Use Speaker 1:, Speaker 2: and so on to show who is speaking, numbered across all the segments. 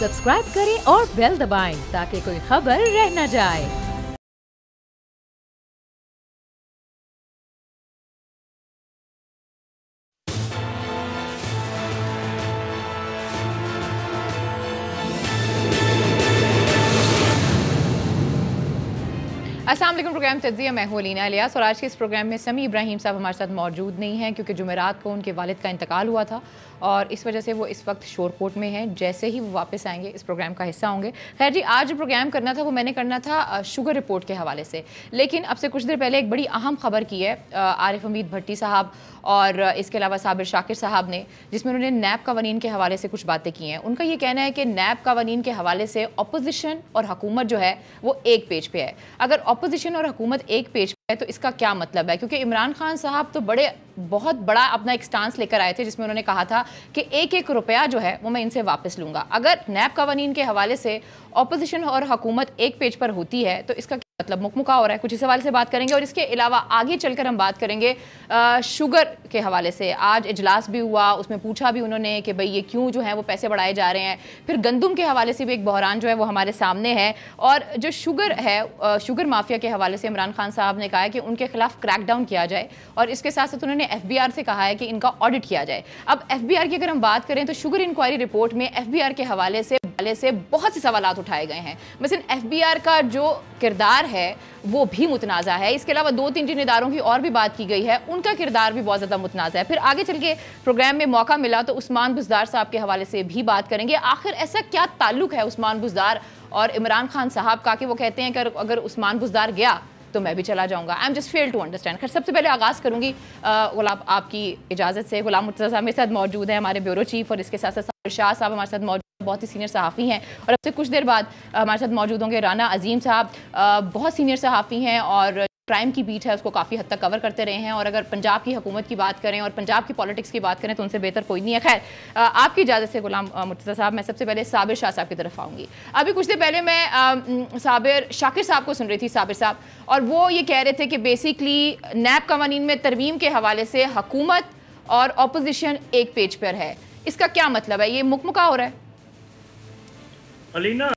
Speaker 1: Subscribe करें और bell दबाएं ताकि कोई खबर रह न जाए। अस्सलाम वालेकुम। प्रोग्राम तज्ज़िया, मैं हूं अलीना इलियास और आज के इस प्रोग्राम में समी इब्राहिम साहब हमारे साथ मौजूद नहीं हैं क्योंकि जुमेरात को उनके वालिद का इंतकाल हुआ था और इस वजह से वो इस वक्त शोरकोट में हैं। जैसे ही वो वापस आएंगे इस प्रोग्राम का हिस्सा होंगे। खैर जी, आज जो प्रोग्राम करना था वो मैंने करना था शुगर रिपोर्ट के हवाले से, लेकिन अब से कुछ देर पहले एक बड़ी अहम खबर की है आरिफ हमीद भट्टी साहब और इसके अलावा साबिर शाकिर साहब ने, जिसमें उन्होंने नैब कवानीन के हवाले से कुछ बातें की हैं। उनका ये कहना है कि नैब कवानीन के हवाले से अपोजिशन और हुकूमत जो है वो एक पेज पे है। अगर अपोजिशन और हुकूमत एक पेज पे है तो इसका क्या मतलब है? क्योंकि इमरान खान साहब तो बहुत बड़ा अपना एक स्टांस लेकर आए थे जिसमें उन्होंने कहा था कि एक एक रुपया जो है वो मैं इनसे वापस लूंगा। अगर नैब कवानीन के हवाले से अपोजिशन और हुकूमत एक पेज पर होती है तो इसका मतलब मुकमुका हो रहा है। कुछ इस हवाले से बात करेंगे और इसके अलावा आगे चलकर हम बात करेंगे शुगर के हवाले से। आज इजलास भी हुआ, उसमें पूछा भी उन्होंने कि भाई ये क्यों जो है वो पैसे बढ़ाए जा रहे हैं। फिर गंदम के हवाले से भी एक बहरान जो है वो हमारे सामने है और जो शुगर है, शुगर माफिया के हवाले से इमरान खान साहब ने कहा है कि उनके खिलाफ क्रैकडाउन किया जाए और इसके साथ साथ उन्होंने FBI से कहा है कि इनका ऑडिट किया जाए। अब FBI की अगर हम बात करें तो शुगर इंक्वायरी रिपोर्ट में FBI के हवाले से बहुत से सवालात उठाए गए हैं। मसलन FBI का जो किरदार है वो भी मुतनाज़ा है। इसके अलावा 2-3 जिन इदारों की और भी बात की गई है, उनका किरदार भी बहुत ज़्यादा मुतनाज़ा है। फिर आगे चल के प्रोग्राम में मौका मिला तो उस्मान बुज़दार साहब के हवाले से भी बात करेंगे। आखिर ऐसा क्या ताल्लुक है उस्मान बुज़दार और इमरान खान साहब का कि वो कहते हैं कि अगर उस्मान बुज़दार गया तो मैं भी चला जाऊंगा। I am just fail to understand. खैर, सबसे पहले आगाज़ करूंगी गुलाम आपकी इजाज़त से। गुलाम मुर्तज़ा साहब मेरे साथ मौजूद हैं, हमारे ब्यूरो चीफ, और इसके साथ साथ साबिर शाह साहब हमारे साथ मौजूद, बहुत ही सीनियर सहाफ़ी हैं। और अब से कुछ देर बाद हमारे साथ मौजूद होंगे राना अजीम साहब, बहुत सीनियर सहाफ़ी हैं और क्राइम की बीट है उसको काफ़ी हद तक कवर करते रहे हैं। और अगर पंजाब की हुकूमत की बात करें और पंजाब की पॉलिटिक्स की बात करें तो उनसे बेहतर कोई नहीं है। खैर, आपकी इजाज़त से गुलाम मुर्तज़ा साहब, मैं सबसे पहले साबिर शाह साहब की तरफ आऊँगी। अभी कुछ देर पहले मैं साबिर शाकिर साहब को सुन रही थी, साबिर साहब, और वो ये कह रहे थे कि बेसिकली नैब कवानीन में तरमीम के हवाले से हुकूमत और अपोजिशन एक पेज पर है। इसका क्या मतलब है? ये मुकमुका हो रहा है?
Speaker 2: अलीना,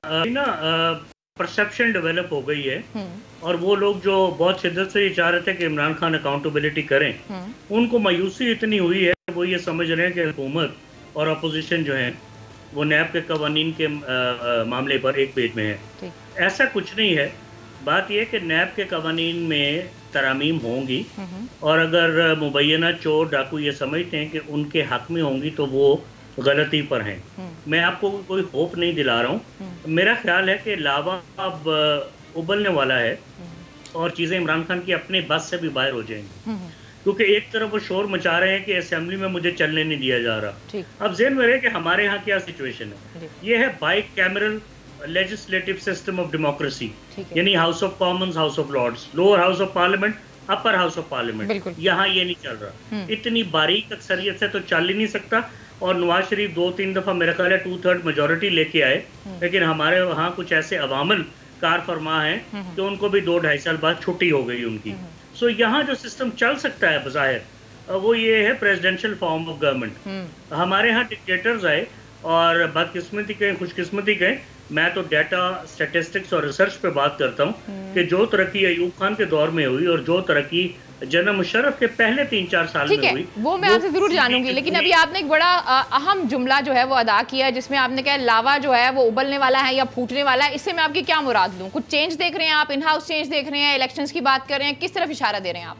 Speaker 2: परसेप्शन डेवलप हो गई है और वो लोग जो बहुत शिद्दत से ये चाह रहे थे कि इमरान खान अकाउंटेबिलिटी करें, उनको मायूसी इतनी हुई है, वो ये समझ रहे हैं कि हुकूमत और अपोजिशन जो है वो नैब के कवानीन के मामले पर एक पेज में है। ऐसा कुछ नहीं है। बात यह कि नैब के कवानीन में तरामीम होंगी और अगर मुबैना चोर डाकू ये समझते हैं कि उनके हक में होंगी तो वो गलती पर हैं। मैं आपको कोई होप नहीं दिला रहा हूँ। मेरा ख्याल है कि लावा अब उबलने वाला है और चीज़ें इमरान खान की अपने बस से भी बाहर हो जाएंगी, क्योंकि एक तरफ वो शोर मचा रहे हैं कि असेंबली में मुझे चलने नहीं दिया जा रहा। अब ज़हन में रहे कि हमारे यहाँ क्या सिचुएशन है। ये है bicameral legislative system of democracy, यानी House of Commons, House of Lords, lower house of parliament, upper house of parliament. यहाँ ये नहीं चल रहा। इतनी बारीक अक्सरियत से तो चल ही नहीं सकता। और नवाज शरीफ 2-3 दफ़ा मेरा ख्याल है 2/3 मेजोरिटी लेके आए, लेकिन हमारे वहाँ कुछ ऐसे अवामल कार फरमा हैं कि उनको भी 2-2.5 साल बाद छुट्टी हो गई उनकी। सो यहाँ जो सिस्टम चल सकता है बज़ाहिर वो ये है प्रेसिडेंशियल फॉर्म ऑफ गवर्नमेंट। हमारे यहाँ डिक्टेटर्स आए और बदकिस्मती कहें खुशकिस्मती कहें, मैं तो डाटा स्टैटिस्टिक्स और रिसर्च पे बात करता हूँ कि जो तरक्की अयूब खान के दौर में हुई और जो तरक्की जनरल मुशर्रफ के पहले 3-4 साल में हुई,
Speaker 1: वो मैं आपसे जरूर जानूंगी। लेकिन अभी आपने एक बड़ा अहम जुमला जो है वो अदा किया है जिसमें आपने कहा लावा जो है वो उबलने वाला है या फूटने वाला है। इससे मैं आपकी क्या मुराद लूँ? कुछ चेंज देख रहे हैं आप? इन हाउस चेंज देख रहे हैं? इलेक्शंस की बात कर रहे हैं? किस तरफ इशारा दे रहे हैं आप?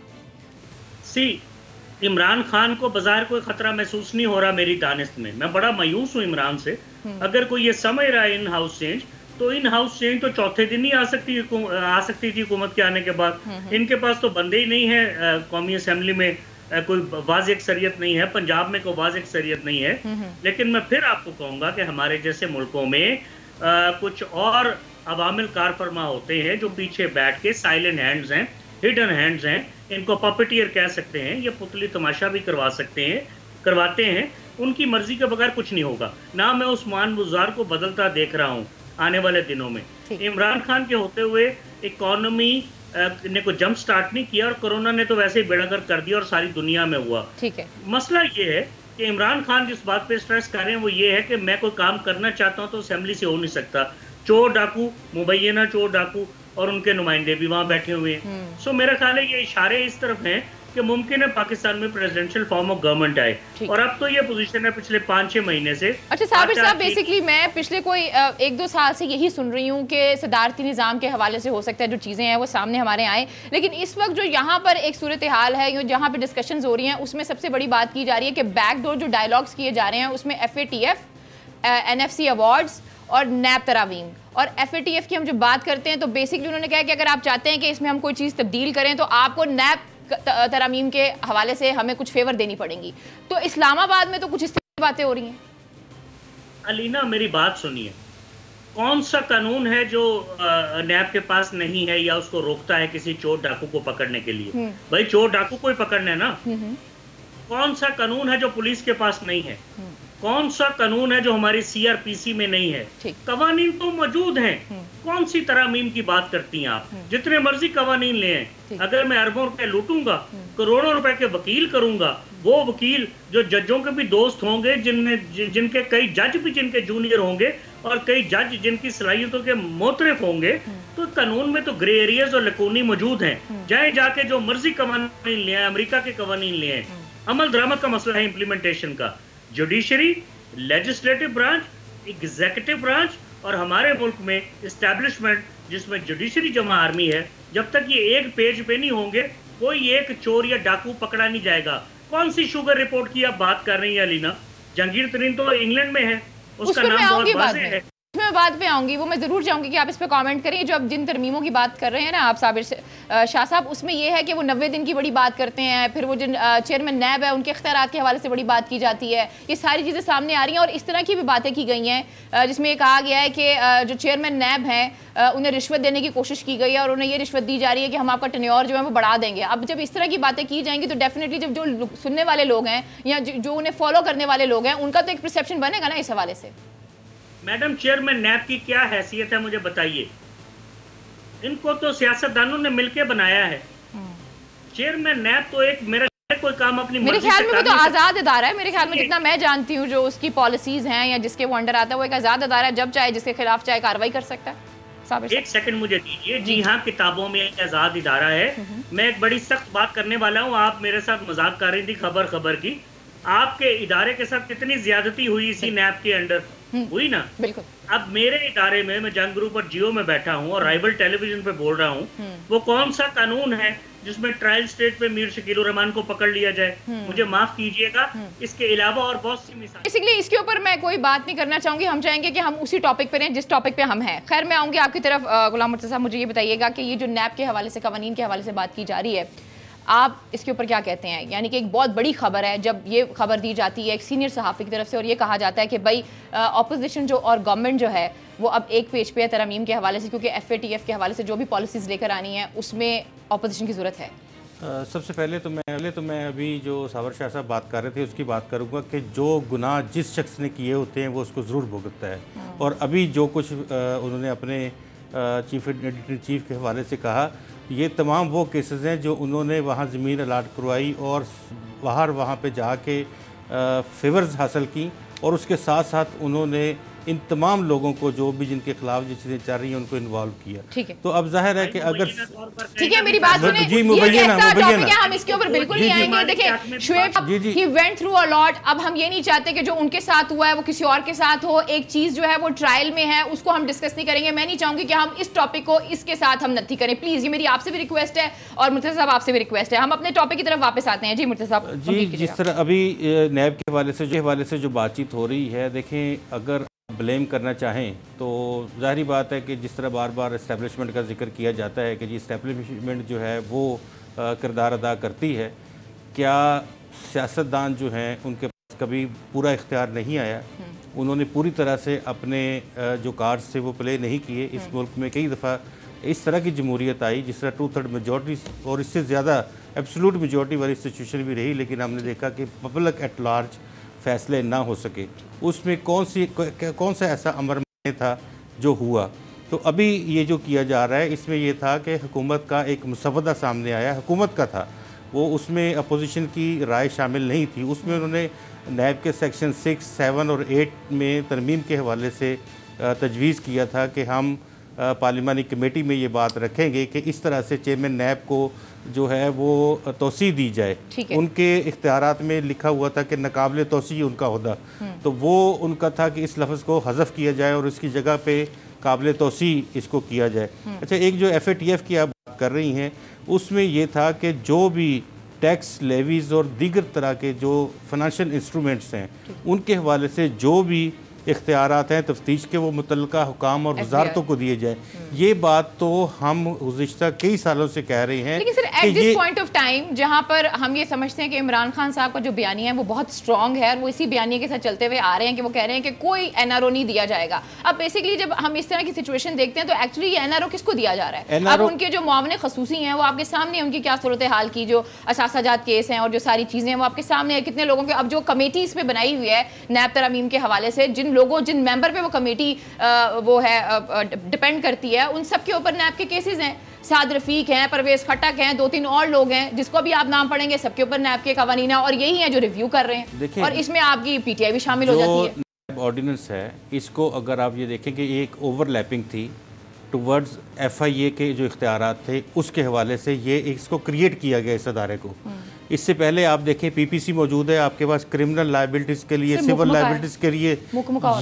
Speaker 2: इमरान खान को बाजार कोई खतरा महसूस नहीं हो रहा मेरी दानिश में। मैं बड़ा मायूस हूँ इमरान से। अगर कोई ये समझ रहा है इन हाउस चेंज, तो इन हाउस चेंज तो चौथे दिन ही आ सकती थी हुकूमत के आने के बाद। इनके पास तो बंदे ही नहीं है। कौमी असेंबली में कोई वाज़ अक्सरियत नहीं है, पंजाब में कोई वाज़ अक्सरियत नहीं है। लेकिन मैं फिर आपको कहूँगा कि हमारे जैसे मुल्कों में कुछ और अवामिल कार फरमा होते हैं जो पीछे बैठ के साइलेंट हैंड्स हैं, हिडन हैंड्स हैं, इनको पपेटियर कह सकते हैं, ये पुतली तमाशा भी करवाते हैं। उनकी मर्जी के बगैर कुछ नहीं होगा। ना मैं उस्मान बुज़दार को बदलता देख रहा हूँ आने वाले दिनों में। इमरान खान के होते हुए इकोनॉमी ने को जंप स्टार्ट नहीं किया और कोरोना ने तो वैसे ही बेड़ागर्क कर दिया और सारी दुनिया में हुआ।
Speaker 1: ठीक है।
Speaker 2: मसला ये है कि इमरान खान जिस बात पे स्ट्रेस कर रहे हैं वो ये है कि मैं कोई काम करना चाहता हूं तो असेंबली से हो नहीं सकता। चोर डाकू, मुबैना चोर डाकू और उनके नुमाइंदे भी वहां बैठे हुए हैं। सो मेरा ख्याल है ये इशारे इस तरफ हैं कि मुमकिन है पाकिस्तान में प्रेसिडेंशियल फॉर्म ऑफ गवर्नमेंट आए, और अब तो ये पोजीशन है पिछले 5-6 महीने से।
Speaker 1: अच्छा साबिर साहब, बेसिकली मैं पिछले कोई 1-2 साल से यही सुन रही हूँ कि सदारती निज़ाम के हवाले से हो सकता है जो चीज़ें हैं वो सामने हमारे आए, लेकिन इस वक्त जो यहाँ पर एक सूरत हाल है, जहाँ पर डिस्कशंस हो रही हैं, उसमें सबसे बड़ी बात की जा रही है कि बैकडोर जो डायलॉग्स किए जा रहे हैं उसमें FATF, NFC अवार्ड्स और नैब तरावीम। और FATF की हम जब बात करते हैं तो बेसिकली उन्होंने कहा कि अगर आप चाहते हैं कि इसमें हम कोई चीज़ तब्दील करें तो आपको नैब तरामीम के हवाले से हमें कुछ फेवर देनी पड़ेंगी। तो इस्लामाबाद में तो कुछ इस तरह की बातें हो रही हैं।
Speaker 2: अलीना मेरी बात सुनिए, कौन सा कानून है जो नैब के पास नहीं है या उसको रोकता है किसी चोर डाकू को पकड़ने के लिए? भाई चोर डाकू को ही पकड़ना है ना। कौन सा कानून है जो पुलिस के पास नहीं है? कौन सा कानून है जो हमारी CRPC में नहीं है? कवानीन तो मौजूद हैं। कौन सी तरामीम की बात करती हैं आप? जितने मर्जी कवानीन ले आए, अगर मैं अरबों रुपए लूटूंगा, करोड़ों रुपए के वकील करूंगा, वो वकील जो जजों के भी दोस्त होंगे, जिनके कई जज भी जिनके जूनियर होंगे और कई जज जिनकी सलाहियतों के मोतरफ होंगे, तो कानून में तो ग्रे एरियाज और लकूनी मौजूद हैं। जाए जाके जो मर्जी कवानीन ले आए, अमेरिका के कवानीन ले आए। अमल दरामद का मसला है इम्प्लीमेंटेशन का। Judiciary, legislative branch, executive branch और हमारे मुल्क में इस्टेब्लिशमेंट जिसमें जुडिशरी जमा आर्मी है, जब तक ये एक पेज पे नहीं होंगे कोई एक चोर या डाकू पकड़ा नहीं जाएगा। कौन सी शुगर रिपोर्ट की आप बात कर रही हैं अलीना? जहांगीर तरीन तो इंग्लैंड में है, उसका नाम बहुत वाज़ेह है।
Speaker 1: मैं बात पे आऊंगी, वो मैं जरूर चाहूंगी कि आप इस पे कमेंट करें। जो अब जिन तरमीमों की बात कर रहे हैं ना आप साबिर शाह साहब, उसमें ये है कि वो 90 दिन की बड़ी बात करते हैं, फिर वो जिन चेयरमैन नैब है उनके इख्तियारात के हवाले से बड़ी बात की जाती है। ये सारी चीज़ें सामने आ रही हैं और इस तरह की भी बातें की गई हैं जिसमें ये कहा गया है कि जो चेयरमैन नैब हैं उन्हें रिश्वत देने की कोशिश की गई है और उन्हें ये रिश्वत दी जा रही है कि हम आपका टेन्योर जो है वो बढ़ा देंगे। अब जब इस तरह की बातें की जाएंगी तो डेफिनेटली जब जो सुनने वाले लोग हैं या जो उन्हें फॉलो करने वाले लोग हैं उनका तो एक परसेप्शन बनेगा ना इस हवाले से।
Speaker 2: मैडम चेयरमैन नैब की क्या हैसियत है मुझे बताइए? इनको तो सियासतदानों ने मिलकर बनाया है। चेयरमैन नैब तो एक मेरा कोई काम अपनी
Speaker 1: मेरे ख्याल में वो तो आजाद इदारा है। मेरे ख्याल में जितना मैं जानती हूँ जो उसकी पॉलिसीज हैं या जिसके वो अंडर आता है वो एक आजाद इदारा है, जब चाहे जिसके खिलाफ चाहे कार्रवाई कर सकता है।
Speaker 2: एक सेकंड मुझे दीजिए। जी हाँ, किताबों में एक आजाद इदारा है। मैं एक बड़ी सख्त बात करने वाला हूँ। आप मेरे साथ मजाक कर रही थी खबर की। आपके इदारे के साथ कितनी ज्यादती हुई इसी नैब के अंडर? हुई ना?
Speaker 1: बिल्कुल।
Speaker 2: अब मेरे इदारे में मैं जंग ग्रुप और जियो में बैठा हूँ और राइवल टेलीविजन पे बोल रहा हूँ, वो कौन सा कानून है जिसमें ट्रायल स्टेट पे मीर शकील उर रहमान को पकड़ लिया जाए? मुझे माफ कीजिएगा, इसके अलावा और बहुत सी मिसाल।
Speaker 1: बेसिकली इसके ऊपर मैं कोई बात नहीं करना चाहूंगी। हम चाहेंगे कि हम उसी टॉपिक पे रहें जिस टॉपिक पे हम हैं। खैर मैं आऊंगी आपकी तरफ। गुलाम मुर्तज़ा साहब, मुझे ये बताइएगा कि ये जो नैब के हवाले से, कवानीन के हवाले से बात की जा रही है, आप इसके ऊपर क्या कहते हैं? यानी कि एक बहुत बड़ी खबर है जब ये खबर दी जाती है एक सीनियर सहाफ़ी की तरफ से और ये कहा जाता है कि भाई अपोजिशन जो और गवर्नमेंट जो है वो अब एक पेज पे है तरमीम के हवाले से, क्योंकि FATF के हवाले से जो भी पॉलिसीज़ लेकर आनी है उसमें अपोजिशन की ज़रूरत है।
Speaker 3: सबसे पहले तो मैं अभी जो साबिर शाह साहब बात कर रहे थे उसकी बात करूँगा कि जो गुनाह जिस शख्स ने किए होते हैं वो उसको ज़रूर भुगतता है। और अभी जो कुछ उन्होंने अपने चीफ एडिटर इन चीफ के हवाले से कहा, ये तमाम वो केसेस हैं जो उन्होंने वहाँ ज़मीन अलाट करवाई और वहाँ पे जाके फेवर्स हासिल की, और उसके साथ साथ उन्होंने इन तमाम लोगों को जो भी जिनके खिलाफ जो चीज़ें चल रही हैं उनको इन्वॉल्व किया।
Speaker 1: ठीक है,
Speaker 3: तो अब जाहिर है कि अगर
Speaker 1: ठीक है मेरी बात सुने,
Speaker 3: जी मुबैना
Speaker 1: हम इसके ऊपर बिल्कुल नहीं आएंगे। देखिए Shoaib, he went through a lot. अब हम ये नहीं चाहते कि जो उनके साथ हुआ है वो किसी और के साथ हो। एक चीज जो है वो ट्रायल में है, उसको हम डिस्कस नहीं करेंगे। मैं नहीं चाहूंगी कि हम इस टॉपिक को इसके साथ हम नथी करें। प्लीज, ये मेरी आपसे भी रिक्वेस्ट है और मुर्तज़ा साहब आपसे भी रिक्वेस्ट है। हम अपने टॉपिक की तरफ वापस आते हैं। जी मुर्तज़ा साहब
Speaker 3: जी, जिस तरह अभी नैब के हवाले से जो बातचीत हो रही है, देखें अगर ब्लेम करना चाहें तो ज़ाहिरी बात है कि जिस तरह बार बार इस्टेब्लिशमेंट का जिक्र किया जाता है कि जी इस्टेब्लिशमेंट जो है वो किरदार अदा करती है, क्या सियासतदान जो हैं उनके पास कभी पूरा इख्तियार नहीं आया? उन्होंने पूरी तरह से अपने जो कार्ड्स थे वो प्ले नहीं किए। इस मुल्क में कई दफ़ा इस तरह की जमहूरियत आई जिस तरह 2/3 मेजॉरिटी और इससे ज़्यादा एब्सोल्यूट मेजॉरिटी वाली सिचुएशन भी रही, लेकिन हमने देखा कि पब्लिक एट लार्ज फैसले ना हो सके। उसमें कौन सा ऐसा अमर था जो हुआ? तो अभी ये जो किया जा रहा है इसमें ये था कि हुकूमत का एक मुसवदा सामने आया, हुकूमत का था वो, उसमें अपोजिशन की राय शामिल नहीं थी। उसमें उन्होंने नैब के सेक्शन 6, 7 और 8 में तरमीम के हवाले से तजवीज़ किया था कि हम पार्लिमानी कमेटी में ये बात रखेंगे कि इस तरह से चेयरमैन नैब को जो है वो तोसी दी जाए। उनके इख्तियारात में लिखा हुआ था कि नाकाबिल तोसी उनका ओहदा, तो वो उनका था कि इस लफ्ज़ को हज़फ किया जाए और उसकी जगह पे काबिल तोसी इसको किया जाए। अच्छा, एक जो FATF की आप बात कर रही हैं उसमें ये था कि जो भी टैक्स लेवीज़ और दीगर तरह के जो फाइनेंशियल इंस्ट्रूमेंट्स हैं उनके हवाले से जो भी इख्तियारात हैं तफ्तीश के वो मुतल्लिका हुकाम और वजारतों को दिए जाए। ये बात तो हम गुज़िश्ता कई सालों से कह रहे हैं।
Speaker 1: लेकिन sir at this point of time जहां पर हम ये समझते हैं कि इमरान खान साहब का जो बयानिया है वो बहुत स्ट्रॉन्ग है और वो इसी बयानिया के साथ चलते हुए आ रहे हैं कि वो कह रहे हैं कि कोई NRO नहीं दिया जाएगा। अब बेसिकली जब हम इस तरह की सिचुएशन देखते हैं तो एक्चुअली ये NRO किसको दिया जा रहा है? अब उनके जो मुआवने खसूसी हैं वो आपके सामने, उनकी क्या सूरत हाल की जो असासाजात केस हैं और जो सारी चीज़ें हैं वो आपके सामने है। कितने लोगों के अब जो कमेटी इस पर बनाई हुई है नैब तरमीम के हवाले से, जिन मेंबर पे वो कमेटी वो है डिपेंड करती है, उन सब के ऊपर नैब के केसेस हैं। साद रफीक हैं, परवेज खटक हैं, 2-3 और लोग हैं जिसको भी आप नाम पढ़ेंगे सबके ऊपर नैब के कवानीन है और यही है जो रिव्यू कर रहे हैं। और इसमें आपकी PTI भी शामिल हो जाती है।
Speaker 3: नैब ऑर्डिनेंस है, इसको अगर आप ये देखें कि एक ओवरलैपिंग थी टुवर्ड्स FIA के जो इख्तियारात थे उसके हवाले से ये इसको क्रिएट किया गया इस अदारे को। इससे पहले आप देखें PPC मौजूद है आपके पास क्रिमिनल लायबिलिटीज़ के लिए, सिविल लायबिलिटीज़ के लिए।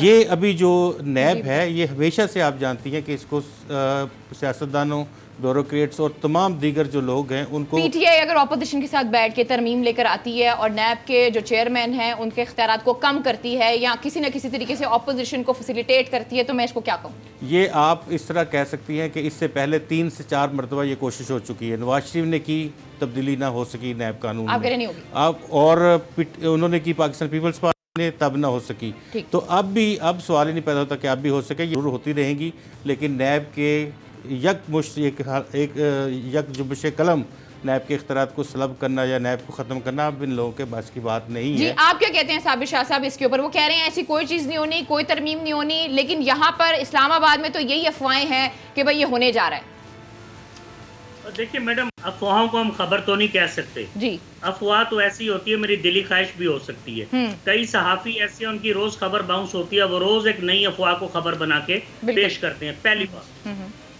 Speaker 3: ये अभी जो नैब है ये हमेशा से आप जानती हैं कि इसको सियासतदानों, ब्यूरोक्रेट्स और तमाम दीगर जो लोग हैं उनको
Speaker 1: PTI अगर ऑपोजिशन के साथ बैठ के तरमीम लेकर आती है और नैब के जो चेयरमैन हैं उनके इख्तियारात को कम करती है या किसी न किसी तरीके से ऑपोजिशन को फैसिलिटेट करती है, तो मैं इसको क्या कहूँ?
Speaker 3: ये आप इस तरह कह सकती हैं कि इससे पहले 3 से 4 मरतबा ये कोशिश हो चुकी है। नवाज शरीफ ने की, तब्दीली ना हो सकी नैब कानून
Speaker 1: आप नहीं होगी
Speaker 3: अब, और उन्होंने की पाकिस्तान पीपल्स पार्टी ने, तब ना हो सकी। तो अब सवाल ही नहीं पैदा होता कि अब भी हो सके, ये जरूर होती रहेंगी। लेकिन नैब के एक जुम्बिश कलम नैब के इख्तियारात को सलब करना या नैब को ख़त्म करना अब इन लोगों के बस की बात नहीं
Speaker 1: जी
Speaker 3: है।
Speaker 1: आप क्या कहते हैं साबिर शाह साहब इसके ऊपर? वो कह रहे हैं ऐसी कोई चीज़ नहीं होनी, कोई तरमीम नहीं होनी, लेकिन यहाँ पर इस्लामाबाद में तो यही अफवाहें हैं कि भाई ये होने जा रहा है।
Speaker 2: देखिए मैडम, अफवाहों को हम खबर तो नहीं कह सकते
Speaker 1: जी।
Speaker 2: अफवाह तो ऐसी होती है, मेरी दिली ख्वाहिश भी हो सकती है। कई सहाफ़ी ऐसे हैं उनकी रोज खबर बाउंस होती है, वो रोज एक नई अफवाह को खबर बना के पेश करते हैं, पहली बात।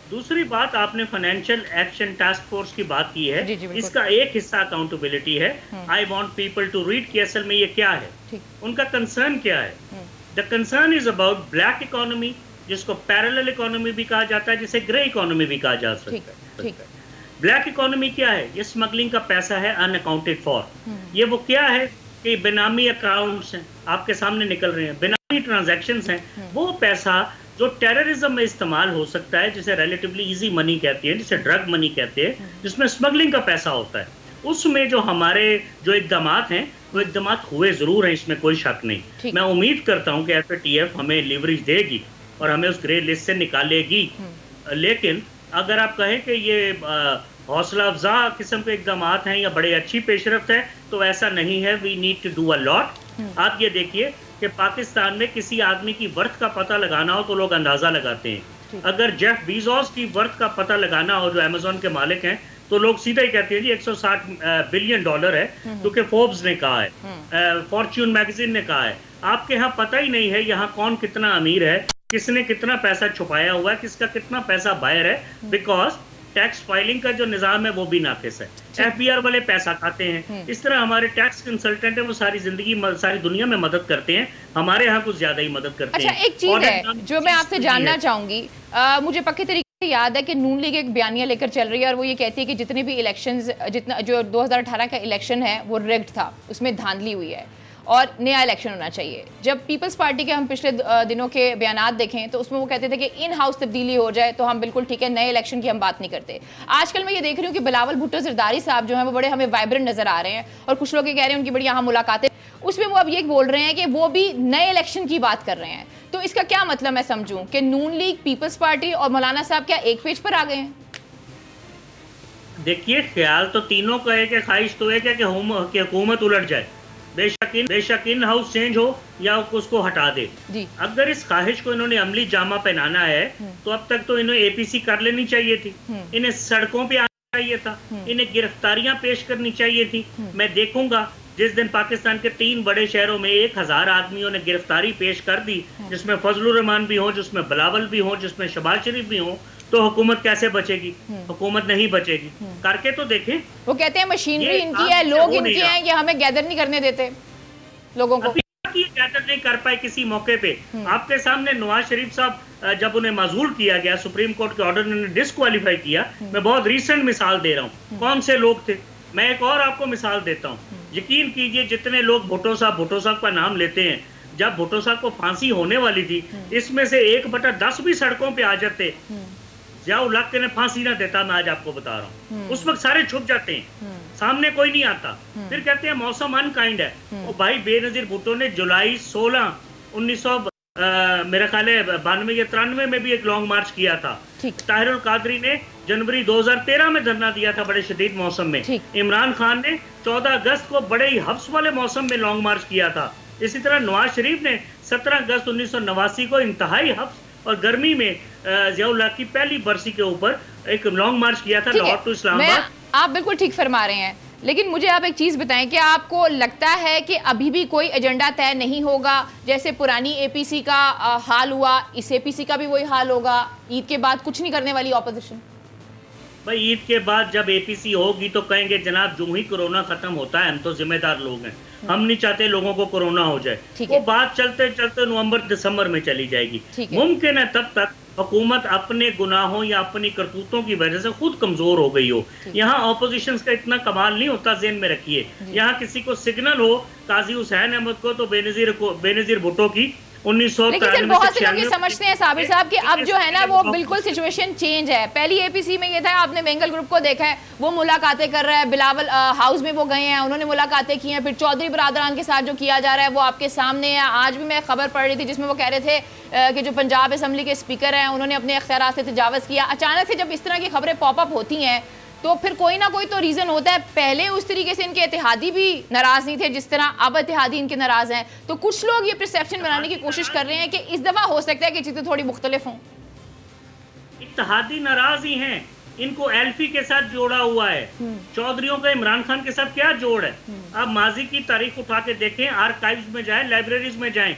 Speaker 2: दूसरी बात, आपने फाइनेंशियल एक्शन टास्क फोर्स की बात की है। इसका एक हिस्सा अकाउंटेबिलिटी है। I want people to read कि असल में ये क्या है, उनका कंसर्न क्या है। The concern is about black economy, जिसको पैरेलल इकोनॉमी भी कहा जाता है, जिसे ग्रे इकोनॉमी भी कहा जा सकता है। ब्लैक इकोनॉमी क्या है? ये स्मगलिंग का पैसा है अनअकाउंटेड फॉर। ये वो क्या है कि बेनामी अकाउंट्स हैं आपके सामने निकल रहे हैं, बेनामी ट्रांजैक्शंस हैं। वो पैसा जो टेररिज्म में इस्तेमाल हो सकता है, जिसे रिलेटिवली इजी मनी कहते हैं, जिसे ड्रग मनी कहते हैं, जिसमें स्मगलिंग का पैसा होता है, उसमें जो हमारे जो इक़दामात हैं वो इक़दामात हुए ज़रूर हैं, इसमें कोई शक नहीं। मैं उम्मीद करता हूँ कि FATF हमें लीवरेज देगी और हमें उस ग्रे लिस्ट से निकालेगी। लेकिन अगर आप कहें कि ये हौसला अफजा किस्म के इक़दामात हैं या बड़े अच्छी पेशरफ्त है, तो ऐसा नहीं है। We need to do a lot. आप ये देखिए कि पाकिस्तान में किसी आदमी की वर्थ का पता लगाना हो तो लोग अंदाज़ा लगाते हैं। अगर जेफ बीजोस की वर्थ का पता लगाना हो, जो अमेज़न के मालिक हैं, तो लोग सीधा ही कहते हैं जी $160 बिलियन है, क्योंकि फोर्ब्स ने कहा है, फॉर्च्यून मैगजीन ने कहा है। आपके यहाँ पता ही नहीं है यहाँ कौन कितना अमीर है, किसने कितना पैसा छुपाया हुआ है, किसका कितना पैसा बाहर है, बिकॉज टैक्स फाइलिंग का जो निज़ाम है वो भी नाकिस है। FBR वाले पैसा खाते हैं। इस तरह हमारे टैक्स कंसल्टेंट है, वो सारी जिंदगी सारी दुनिया में मदद करते हैं, हमारे यहाँ कुछ ज्यादा ही मदद करते हैं।
Speaker 1: अच्छा, एक चीज है जो मैं आपसे जानना चाहूंगी, मुझे पक्के तरीके से याद है कि नून लीग एक बयानिया लेकर चल रही है और वो ये कहती है कि जितने भी इलेक्शंस, जितना जो 2018 का इलेक्शन है वो रिग्ड था, उसमें धांधली हुई है और नया इलेक्शन होना चाहिए। जब पीपल्स पार्टी के हम पिछले दिनों के बयानात देखें तो उसमें वो कहते थे कि इन हाउस तब्दीली हो जाए तो हम बिल्कुल ठीक है, नए इलेक्शन की हम बात नहीं करते। आजकल मैं ये देख रही हूँ कि बिलावल भुट्टो जरदारी साहब जो हैं वो बड़े हमें वाइब्रेंट नजर आ रहे हैं और कुछ लोग ये कह रहे हैं उनकी बड़ी यहाँ मुलाकातें, उसमें वो अब ये बोल रहे हैं कि वो भी नए इलेक्शन की बात कर रहे हैं। तो इसका क्या मतलब मैं समझूं कि नून लीग, पीपल्स पार्टी और मौलाना साहब क्या एक पेज पर आ गए हैं?
Speaker 2: देखिए, ख्याल तो तीनों का है कि ख्वाहिश तो है कि हुकूमत उलट जाए, बेशक इन हाउस चेंज हो या उसको हटा दे। अगर इस ख्वाहिश को इन्होंने अमली जामा पहनाना है तो अब तक तो इन्हें APC कर लेनी चाहिए थी, इन्हें सड़कों पे आना चाहिए था, इन्हें गिरफ्तारियां पेश करनी चाहिए थी। मैं देखूंगा जिस दिन पाकिस्तान के 3 बड़े शहरों में 1000 आदमियों ने गिरफ्तारी पेश कर दी, जिसमें फजलुर रहमान भी हो, जिसमें बिलावल भी हो, जिसमें शहबाज शरीफ भी हो, तो हुकूमत कैसे बचेगी? हुकूमत नहीं बचेगी। करके तो देखें।
Speaker 1: वो कहते हैं मशीनरी इनकी है, लोग इनके हैं, ये हमें गैदर नहीं करने देते लोगों को।
Speaker 2: गैदर नहीं कर पाए किसी मौके पे। आपके सामने नवाज शरीफ साहब जब उन्हें माजूल किया गया, सुप्रीम कोर्ट के ऑर्डर ने डिस्क्वालीफाई किया, मैं बहुत रीसेंट मिसाल दे रहा हूँ कौन से लोग थे। मैं एक और आपको मिसाल देता हूँ, यकीन कीजिए जितने लोग भुट्टो साहब का नाम लेते हैं, जब भुट्टो साहब को फांसी होने वाली थी, इसमें से 1/10 भी सड़कों पे आ जाते, जिया-उल हक ने फांसी ना देता, मैं आज आपको बता रहा हूँ। उस वक्त सारे छुप जाते हैं, सामने कोई नहीं आता। फिर कहते हैं मौसम अनकाइंड है। और भाई बेनजीर भुट्टो ने जुलाई 16 1900 मेरा ख्याल है 92 या 93 में भी एक लॉन्ग मार्च किया था। ताहिरुल कादरी ने जनवरी 2013 में धरना दिया था बड़े शदीद मौसम में। इमरान खान ने 14 अगस्त को बड़े ही हफ्स वाले मौसम में लॉन्ग मार्च किया था। इसी तरह नवाज शरीफ ने 17 अगस्त 1989 को इंतहाई हफ्स और गर्मी में जिया-उल हक की पहली बरसी के ऊपर एक लॉन्ग मार्च किया था लाहौर टू इस्लामाबाद।
Speaker 1: आप बिल्कुल ठीक फरमा रहे हैं, लेकिन मुझे आप एक चीज़ बताएं कि आपको लगता है कि अभी भी कोई एजेंडा तय नहीं होगा? जैसे पुरानी एपीसी का हाल हुआ, इस एपीसी का भी वही हाल होगा? ईद के बाद कुछ नहीं करने वाली ऑपोजिशन?
Speaker 2: भाई ईद के बाद जब एपीसी होगी तो कहेंगे जनाब जो ही कोरोना खत्म होता है हम तो जिम्मेदार लोग हैं, हम नहीं चाहते लोगों को कोरोना हो जाए। वो बात चलते चलते नवंबर दिसंबर में चली जाएगी। मुमकिन है तब तक हुकूमत अपने गुनाहों या अपनी करतूतों की वजह से खुद कमजोर हो गई हो। यहाँ ऑपोजिशन का इतना कमाल नहीं होता, ज़हन में रखिए। यहाँ किसी को सिग्नल हो काजी हुसैन अहमद को तो बेनजीर भुट्टो की 1993
Speaker 1: लेकिन बहुत से लोग ये समझते हैं साबिर साहब कि अब जो है ना वो बिल्कुल सिचुएशन चेंज है। पहली एपीसी में ये था, आपने वेंगल ग्रुप को देखा है, वो मुलाकातें कर रहा है, बिलावल हाउस में वो गए हैं, उन्होंने मुलाकातें की हैं, फिर चौधरी बरादरान के साथ जो किया जा रहा है वो आपके सामने है। आज भी मैं खबर पढ़ रही थी जिसमें वो कह रहे थे कि जो पंजाब असम्बली के स्पीकर हैं उन्होंने अपने अख्तियारात से तजावज़ किया। अचानक से जब इस तरह की खबरें पॉपअप होती हैं तो फिर कोई ना कोई तो रीज़न होता है। पहले उस तरीके से इनके इत्तेहादी भी नाराज़ नहीं थे जिस तरह अब इत्तेहादी इनके नाराज़ हैं। तो कुछ लोग ये परसेप्शन बनाने की कोशिश कर रहे हैं कि इस दफ़ा हो सकता है कि चीज़ें थोड़ी मुख्तलिफ हों।
Speaker 2: इत्तेहादी नाराज ही हैं, इनको एल्फी के साथ जोड़ा हुआ है। चौधरियों का इमरान खान के साथ क्या जोड़ है? आप माजी की तारीख उठा के देखें, आर्काइव्स में जाएं, लाइब्रेरीज में जाएं।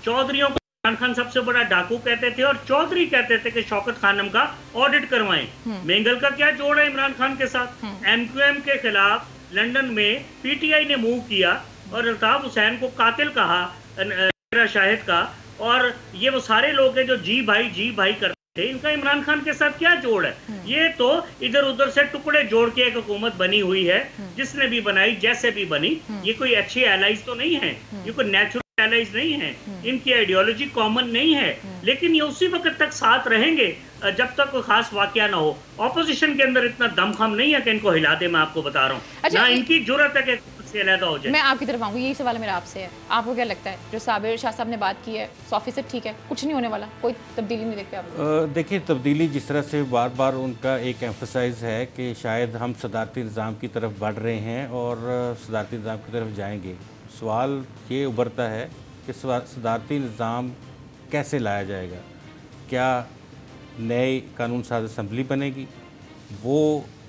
Speaker 2: चौधरियों को इमरान खान सबसे बड़ा डाकू कहते थे और चौधरी कहते थे कि शौकत खानम का ऑडिट करवाएं। मेंगल का क्या जोड़ है इमरान खान के साथ? एमक्यूएम के खिलाफ लंदन में पीटीआई ने मूव किया और अल्ताफ हुसैन को कातिल कहा शाहिद का, और ये वो सारे लोग हैं जो जी भाई करते थे। इनका इमरान खान के साथ क्या जोड़ है? ये तो इधर उधर से टुकड़े जोड़ के एक हुकूमत बनी हुई है, जिसने भी बनाई जैसे भी बनी। ये कोई अच्छे एलाइज तो नहीं है, ये कोई नेचुरल एलाइज नहीं है, इनकी आइडियोलॉजी कॉमन नहीं है, लेकिन ये उसी वक्त तक साथ रहेंगे जब तक कोई खास वाकया ना हो। ऑपोजिशन के अंदर इतना दमखम नहीं है कि इनको हिला दे, मैं आपको बता रहा हूँ।
Speaker 1: अच्छा,
Speaker 2: ना इनकी जुर्रत है कि अलहदा हो जाए।
Speaker 1: मैं आपकी तरफ आऊँगी, यही सवाल मेरा आपसे है। आपको क्या लगता है जो साबिर शाह साहब ने बात की है 100% ठीक है, कुछ नहीं होने वाला, कोई तब्दीली नहीं देखते आप?
Speaker 3: देखिए, तब्दीली जिस तरह से बार बार उनका एक एम्फसाइज है कि शायद हम सदारती निज़ाम की तरफ बढ़ रहे हैं और सदारती निज़ाम की तरफ जाएंगे। सवाल ये उभरता है कि सदारती निज़ाम कैसे लाया जाएगा? क्या नई कानून साज असम्बली बनेगी, वो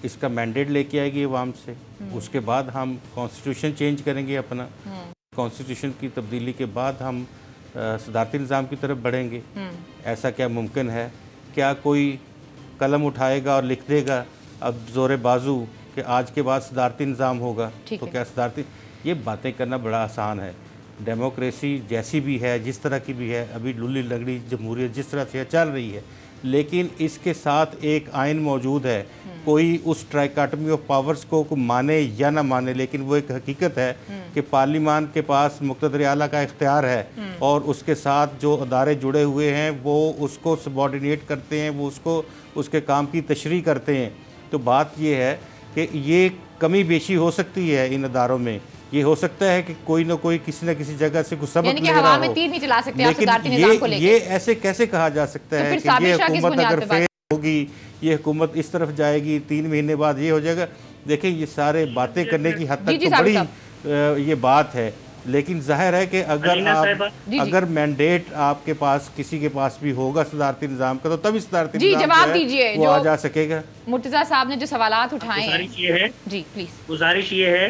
Speaker 3: इसका मैंडेट लेके आएगी अवाम से, उसके बाद हम कॉन्स्टिट्यूशन चेंज करेंगे अपना, कॉन्स्टिट्यूशन की तब्दीली के बाद हम सदारती निज़ाम की तरफ बढ़ेंगे? ऐसा क्या मुमकिन है? क्या कोई कलम उठाएगा और लिख देगा अब ज़ोरे बाजू कि आज के बाद सदारती निज़ाम होगा? तो क्या सदारती, ये बातें करना बड़ा आसान है। डेमोक्रेसी जैसी भी है, जिस तरह की भी है, अभी लुली लगड़ी जमहूरियत जिस तरह से चल रही है, लेकिन इसके साथ एक आइन मौजूद है। कोई उस ट्राइकाटमी ऑफ पावर्स को माने या ना माने, लेकिन वो एक हकीकत है कि पार्लिमान के पास मुक़्तदर आला का इख्तियार है और उसके साथ जो अदारे जुड़े हुए हैं वो उसको सबॉर्डिनेट करते हैं, वो उसको उसके काम की तशरीह करते हैं। तो बात ये है कि ये कमी बेशी हो सकती है इन अदारों में। ये हो सकता है कि कोई ना कोई किसी न किसी जगह से कुछ सबक ले रहा हो,
Speaker 1: तीर नहीं चला सकते,
Speaker 3: लेकिन ये ऐसे कैसे कहा जा सकता है कि ये हुकूमत अगर फेल होगी, ये हुकूमत इस तरफ जाएगी, 3 महीने बाद ये हो जाएगा। देखिए, ये सारे बातें करने की हद तक तो बड़ी ये बात है, लेकिन जाहिर है कि अगर मैंडेट आपके पास किसी के पास भी होगा सदारती निज़ाम का, तो तभी सदारती निज़ाम वो आ जा सकेगा।
Speaker 1: मुर्तज़ा साहब ने जो सवालात उठाए हैं,
Speaker 2: गुजारिश ये है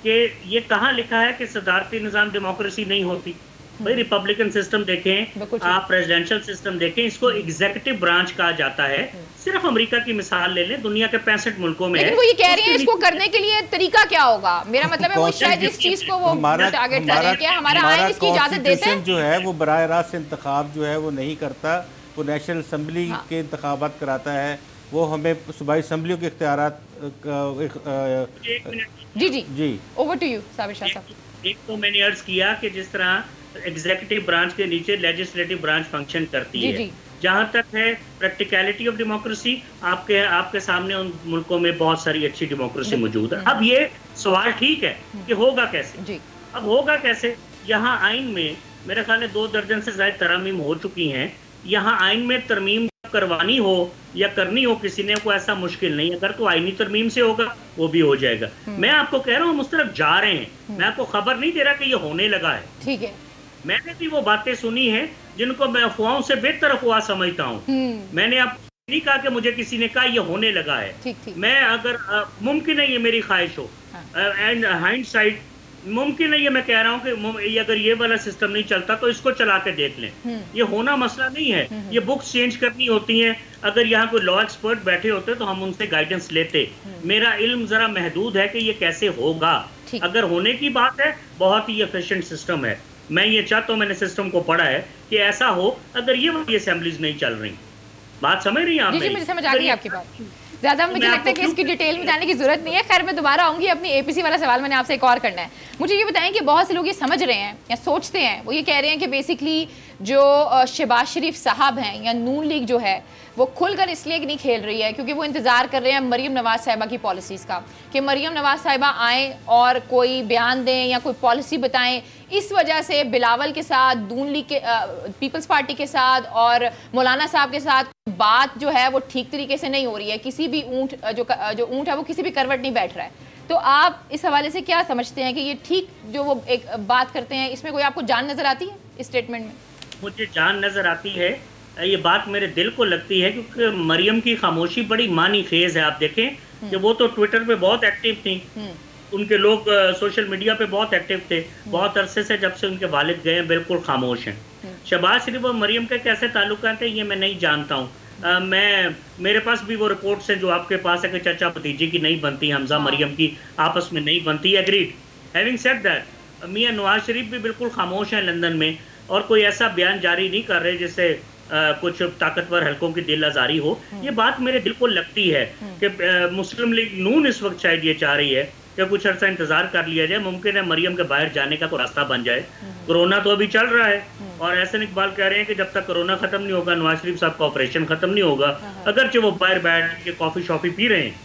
Speaker 2: कि ये कहाँ लिखा है कि सदारती निज़ाम डेमोक्रेसी नहीं होती। भाई रिपब्लिकन सिस्टम देखें, आप प्रेसिडेंशियल सिस्टम देखें, इसको एग्जीक्यूटिव ब्रांच कहा जाता है। सिर्फ अमेरिका की मिसाल ले लें, दुनिया के 65 मुल्कों में
Speaker 1: लेकिन वो ये कह रहे हैं इसको करने के लिए तरीका क्या होगा। मेरा मतलब है वो शायद इस चीज को वो टारगेट कर रहे हैं कि हमारा आइन इसकी इजाजत देता है।
Speaker 3: जो है वो बराह रास्त इंतखाब जो है वो नहीं करता, वो नेशनल असम्बली के इंतखाबात कराता है, वो हमें सूबाई असम्बलियों के इख्तियारात।
Speaker 2: जी
Speaker 1: जी जी, over to you Sabir Shah साहब।
Speaker 2: एक तो मैंने अर्ज किया कि जिस तरह एग्जीक्यूटिव ब्रांच के नीचे लेजिस्लेटिव ब्रांच फंक्शन करती है, जहां तक है प्रैक्टिकलिटी ऑफ डेमोक्रेसी, आपके सामने उन मुल्कों में बहुत सारी अच्छी डेमोक्रेसी मौजूद है। अब ये सवाल ठीक है कि होगा कैसे। अब होगा कैसे, यहाँ आइन में मेरे ख्याल में 2 दर्जन से ज्यादा तरमीम हो चुकी हैं। यहाँ आइन में तरमीम करवानी हो या करनी हो किसी ने, को ऐसा मुश्किल नहीं। अगर तो आईनी तरमीम से होगा वो भी हो जाएगा। मैं आपको कह रहा हूँ हम उस तरफ जा रहे हैं। मैं आपको खबर नहीं दे रहा कि ये होने लगा है।
Speaker 1: ठीक है,
Speaker 2: मैंने भी वो बातें सुनी हैं जिनको मैं अफवाहों से बेहतर अफवाह समझता हूँ। मैंने आपको नहीं कहा कि मुझे किसी ने कहा ये होने लगा है। मैं अगर मुमकिन है ये मेरी ख्वाहिश हो, एंड हाइंडसाइट मुमकिन है ये मैं कह रहा हूँ कि अगर ये वाला सिस्टम नहीं चलता तो इसको चला के देख लें। ये होना मसला नहीं है। ये बुक्स चेंज करनी होती हैं। अगर यहाँ कोई लॉ एक्सपर्ट बैठे होते तो हम उनसे गाइडेंस लेते। मेरा इल्म जरा महदूद है कि ये कैसे होगा। अगर होने की बात है, बहुत ही एफिशिएंट सिस्टम है। मैं ये चाहता हूँ, मैंने सिस्टम को पढ़ा है कि ऐसा हो अगर ये वाली असेंबलीज नहीं चल रही। बात समझ रही हैं आप?
Speaker 1: जी, मुझे समझ आ गई आपकी बात। ज़्यादा मुझे लगता है कि इसकी डिटेल में जाने की जरूरत नहीं है। खैर मैं दोबारा आऊँगी, अपनी एपीसी वाला सवाल मैंने आपसे एक और करना है। मुझे ये बताएं कि बहुत से लोग ये समझ रहे हैं या सोचते हैं, वो ये कह रहे हैं कि बेसिकली जो शहबाज शरीफ साहब हैं या नून लीग जो है वो खुलकर इसलिए नहीं खेल रही है क्योंकि वो इंतज़ार कर रहे हैं मरीम नवाज़ साहिबा की पॉलिसीज़ का, कि मरीम नवाज़ साहिबा आएँ और कोई बयान दें या कोई पॉलिसी बताएं। इस वजह से बिलावल के साथ, नून लीग के पीपल्स पार्टी के साथ और मौलाना साहब के साथ बात जो है वो ठीक तरीके से नहीं हो रही है। किसी भी ऊँट जो ऊँट है वो किसी भी करवट नहीं बैठ रहा है। तो आप इस हवाले से क्या समझते हैं कि ये ठीक जो वो एक बात करते हैं, इसमें कोई आपको जान नज़र आती है इस स्टेटमेंट में?
Speaker 2: मुझे जान नज़र आती है, ये बात मेरे दिल को लगती है, क्योंकि मरियम की खामोशी बड़ी मानी खेज है। आप देखें कि वो तो ट्विटर पे बहुत एक्टिव थी, उनके लोग सोशल मीडिया पे बहुत एक्टिव थे। बहुत अरसे से जब से उनके वालिद गए बिल्कुल खामोश हैं। शहबाज शरीफ और मरियम के कैसे ताल्लुकात हैं ये मैं नहीं जानता हूँ। मेरे पास भी वो रिपोर्ट्स हैं जो आपके पास है कि चाचा भतीजे की नहीं बनती, हमजा मरियम की आपस में नहीं बनती। एग्रीड। हैविंग सेड दैट, मियां नवाज शरीफ भी बिल्कुल खामोश हैं लंदन में और कोई ऐसा बयान जारी नहीं कर रहे जिससे कुछ ताकतवर हलकों की दिल आजारी हो। ये बात मेरे दिल को लगती है कि मुस्लिम लीग नून इस वक्त शायद ये चाह रही है कि कुछ अर्सा इंतजार कर लिया जाए। मुमकिन है मरियम के बाहर जाने का कोई रास्ता बन जाए। कोरोना तो अभी चल रहा है और एहसन इकबाल कह रहे हैं कि जब तक कोरोना खत्म नहीं होगा, नवाज शरीफ साहब का ऑपरेशन खत्म नहीं होगा, अगरचे वो बाहर बैठ के कॉफी शॉफी पी रहे हैं।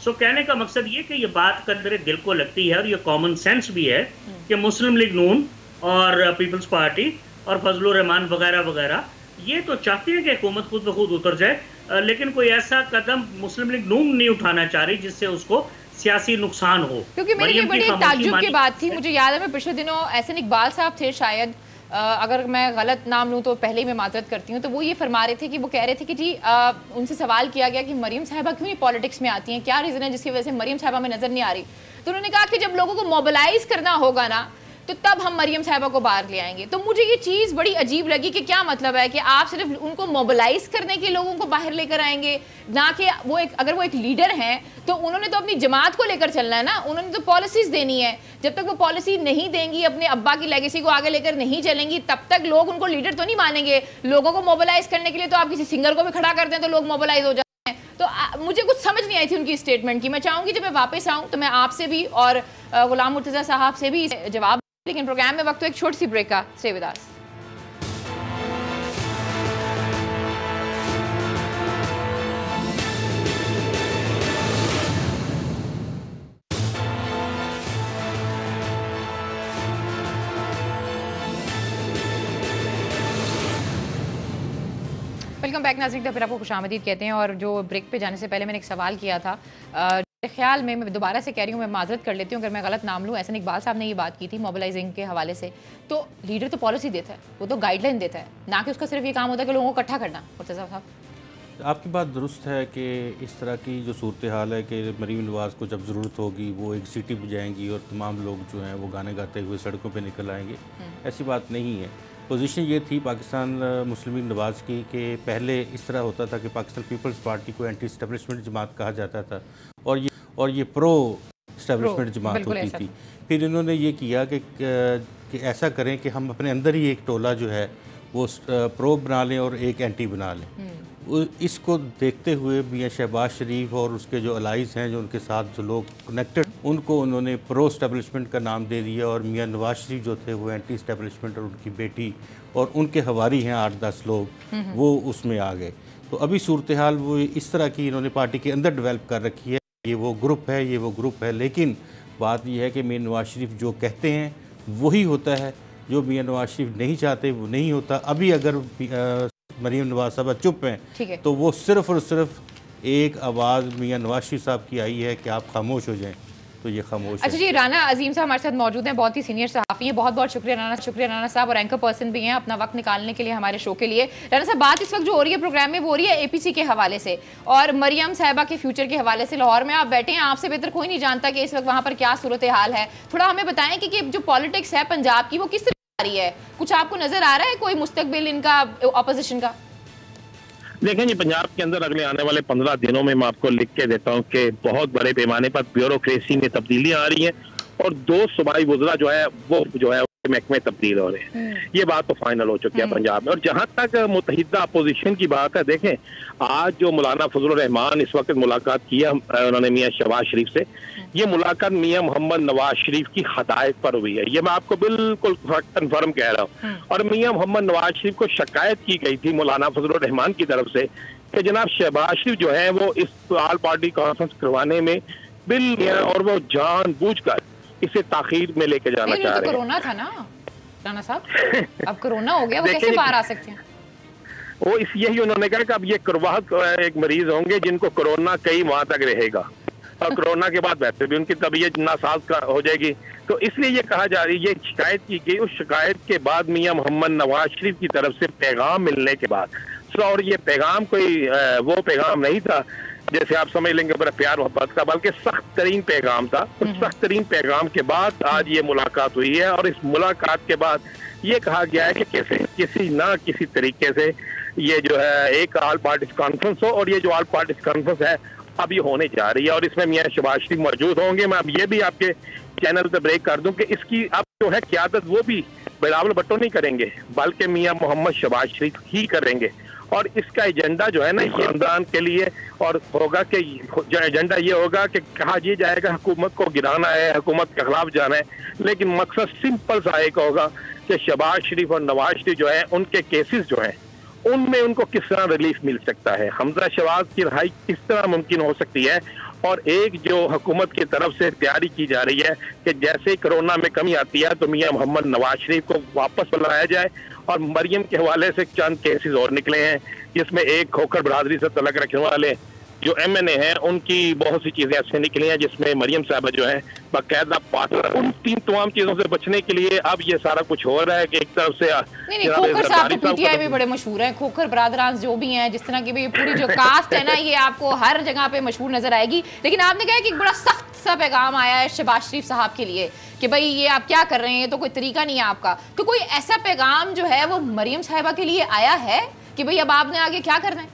Speaker 2: सो कहने का मकसद ये कि ये बात कंदरे दिल को लगती है और ये कॉमन सेंस भी है कि मुस्लिम लीग नून और पीपल्स पार्टी और फजलुर रहमान वगैरह वगैरह ये तो चाहते हैं कि हुकूमत खुद ब खुद उतर जाए, लेकिन कोई ऐसा कदम मुस्लिम लीग नून नहीं उठाना चाह रही जिससे उसको सियासी नुकसान हो।
Speaker 1: क्योंकि मेरी ये बड़ी ताज्जुब की बात थी, मुझे याद है मैं पिछले दिनों एहसन इकबाल साहब थे शायद, अगर मैं गलत नाम लूँ तो पहले ही मैं माजरत करती हूँ, तो वो ये फरमा रहे थे कि वो कह रहे थे कि जी उनसे सवाल किया गया कि मरियम साहिबा क्यों नहीं पॉलिटिक्स में आती हैं, क्या रीज़न है जिसकी वजह से मरियम साहिबा में नज़र नहीं आ रही। तो उन्होंने कहा कि जब लोगों को मोबिलाइज करना होगा ना तो तब हम मरियम साहिबा को बाहर ले आएंगे। तो मुझे ये चीज़ बड़ी अजीब लगी कि क्या मतलब है कि आप सिर्फ उनको मोबिलाइज करने के लोगों को बाहर लेकर आएंगे, ना कि वो अगर वो एक लीडर हैं तो उन्होंने तो अपनी जमात को लेकर चलना है ना, उन्होंने तो पॉलिसीज़ देनी है। जब तक वो पॉलिसी नहीं देंगी, अपने अब्बा की लेगेसी को आगे लेकर नहीं चलेंगी, तब तक लोग उनको लीडर तो नहीं मानेंगे। लोगों को मोबिलाइज करने के लिए तो आप किसी सिंगर को भी खड़ा करते हैं तो लोग मोबिलाइज हो जाते हैं। तो मुझे कुछ समझ नहीं आई थी उनकी स्टेटमेंट की। मैं चाहूँगी जब मैं वापस आऊँ तो मैं आपसे भी और गुलाम मुर्तज़ा साहब से भी जवाब, लेकिन प्रोग्राम में वक्त तो एक छोटी सी ब्रेक का। Stay with us. Welcome back नाज़रीन, फिर आपको खुशामदीद कहते हैं। और जो ब्रेक पे जाने से पहले मैंने एक सवाल किया था, ख्याल में मैं दोबारा से कह रही हूँ, मैं माजरत कर लेती हूँ अगर मैं गलत नाम लूँ। एहसन इकबाल साहब ने ये बात की थी मोबिलाइजिंग के हवाले से। तो लीडर तो पॉलिसी देता है, वो तो गाइडलाइन देता है, ना कि उसका सिर्फ ये काम होता है कि लोगों को इकट्ठा करना। मुर्तज़ा साहब
Speaker 3: आपकी बात दुरुस्त है कि इस तरह की जो सूरत हाल है कि मरीम नवाज़ को जब ज़रूरत होगी वो एक सिटी बजाएंगी और तमाम लोग जो हैं वो गाने गाते हुए सड़कों पे निकल आएंगे, ऐसी बात नहीं है। पोजीशन ये थी पाकिस्तान मुस्लिम लीग नवाज़ की कि पहले इस तरह होता था कि पाकिस्तान पीपल्स पार्टी को एंटी इस्टेब्लिशमेंट जमात कहा जाता था और ये प्रो इस्टेब्लिशमेंट जमात होती थी। फिर इन्होंने ये किया कि ऐसा करें कि हम अपने अंदर ही एक टोला जो है वो प्रो बना लें और एक एंटी बना लें। इसको देखते हुए मियां शहबाज शरीफ और उसके जो अलाइज़ हैं, जो उनके साथ जो लोग कनेक्टेड, उनको उन्होंने प्रो इस्टेब्लिशमेंट का नाम दे दिया और मियां नवाज शरीफ जो थे वो एंटी इस्टेब्लिशमेंट और उनकी बेटी और उनके हवारी हैं 8-10 लोग, वो उसमें आ गए। तो अभी सूरत हाल वो इस तरह की इन्होंने पार्टी के अंदर डेवलप कर रखी है, ये वो ग्रुप है, ये वो ग्रुप है। लेकिन बात यह है कि मियां नवाज शरीफ जो कहते हैं वही होता है, जो मियां नवाज शरीफ नहीं चाहते वो नहीं होता। अभी अगर मरीम नवाज साहब चुप हैं तो वो सिर्फ़ और सिर्फ एक आवाज़ मियां नवाज शरीफ साहब की आई है कि आप खामोश हो जाएं, तो ये खामोश
Speaker 1: अच्छा जी, राना अजीम साहब हमारे साथ मौजूद हैं, बहुत ही सीनियर सहाफ़ी हैं। बहुत बहुत शुक्रिया राना साहब, और एंकर पर्सन भी हैं अपना वक्त निकालने के लिए हमारे शो के लिए। राना साहब, बात इस वक्त जो हो रही है प्रोग्राम में वो हो रही है APC के हवाले से और मरियम साहिबा के फ्यूचर के हवाले से। लाहौर में आप बैठे हैं, आपसे बेहतर कोई नहीं जानता कि इस वक्त वहाँ पर क्या सूरत हाल है। थोड़ा हमें बताएं कि जो पॉलिटिक्स है पंजाब की वो किस तरह आ रही है, कुछ आपको नजर आ रहा है कोई मुस्तकबिल इनका अपोजिशन का?
Speaker 4: देखें जी, पंजाब के अंदर अगले आने वाले 15 दिनों में मैं आपको लिख के देता हूं कि बहुत बड़े पैमाने पर ब्यूरोक्रेसी में तब्दीलियां आ रही हैं और 2 सूबाई वज़रा जो है महकमे तब्दील हो रहे हैं। ये बात तो फाइनल हो चुकी है पंजाब में। और जहां तक मुत्तहिदा अपोजिशन की बात है, देखें आज जो मौलाना फजलुर रहमान इस वक्त मुलाकात किया उन्होंने मियां शहबाज शरीफ से, ये मुलाकात मियां मोहम्मद नवाज शरीफ की हदायत पर हुई है। ये मैं आपको बिल्कुल कन्फर्म कह रहा हूँ। और मियां मोहम्मद नवाज शरीफ को शिकायत की गई थी मौलाना फजलुर रहमान की तरफ से कि जनाब शहबाज शरीफ जो है वो इस ऑल पार्टी कॉन्फ्रेंस करवाने में बिल और वो जानबूझकर इसे ताखीर में लेके जाना चाह रहे हैं।
Speaker 1: कोरोना था ना राना साहब, अब कोरोना हो गया, वो कैसे बाहर आ सकते हैं?
Speaker 4: वो यही उन्होंने कहा कि अब ये करवाहत एक मरीज होंगे जिनको कोरोना कई माह तक रहेगा और कोरोना के बाद वैसे भी उनकी तबीयत नासाज हो जाएगी। तो इसलिए ये कहा जा रही है, ये शिकायत की गई। उस शिकायत के बाद मियां मोहम्मद नवाज शरीफ की तरफ से पैगाम मिलने के बाद, और ये पैगाम कोई वो पैगाम नहीं था जैसे आप समझ लेंगे बड़ा प्यार मोहब्बत का, बल्कि सख्त तरीन पैगाम था। उस सख्त तरीन पैगाम के बाद आज ये मुलाकात हुई है और इस मुलाकात के बाद ये कहा गया है कि कैसे किसी ना किसी तरीके से ये जो है एक ऑल पार्टीज कॉन्फ्रेंस हो, और ये जो ऑल पार्टीज कॉन्फ्रेंस है अब ये होने जा रही है और इसमें मियां शहबाज शरीफ मौजूद होंगे। मैं अब ये भी आपके चैनल पे ब्रेक कर दूं कि इसकी अब जो है क़यादत वो भी बिलावल भुट्टो नहीं करेंगे बल्कि मियां मोहम्मद शहबाज शरीफ ही करेंगे। और इसका एजेंडा जो है ना ये रमजान के लिए और होगा कि जो एजेंडा ये होगा कि कहा ये जाएगा हुकूमत को गिराना है, हुकूमत के खिलाफ जाना है, लेकिन मकसद सिंपल सा एक होगा कि शहबाज शरीफ और नवाज शरीफ जो है उनके केसेस जो हैं उनमें उनको किस तरह रिलीफ मिल सकता है, हमजा शहबाज की रिहाई किस तरह मुमकिन हो सकती है। और एक जो हुकूमत की तरफ से तैयारी की जा रही है कि जैसे ही कोरोना में कमी आती है तो मियां मोहम्मद नवाज शरीफ को वापस बुलाया जाए। और मरियम के हवाले से चंद केसेस और निकले हैं जिसमें एक खोखर बरादरी से तलक रखने वाले जो MNA हैं उनकी बहुत सी चीजें ऐसे निकली हैं जिसमें मरियम साहब जो है बाकायदा पार्टनर। उन तमाम चीजों से बचने के लिए अब ये सारा कुछ हो रहा है कि एक तरफ से
Speaker 1: नहीं खोखर साहब तो PTI में बड़े मशहूर हैं, खोखर बरादरान जो भी हैं, जिस तरह की भी पूरी जो कास्ट है ना ये आपको हर जगह पे मशहूर नजर आएगी। लेकिन आपने कहा कि एक बड़ा सख्त सा पैगाम आया है शहबाज शरीफ साहब के लिए कि भाई ये आप क्या कर रहे हैं, तो कोई तरीका नहीं है आपका। तो कोई ऐसा पैगाम जो है वो मरियम साहिबा के लिए आया है कि भाई अब आपने आगे क्या करना है?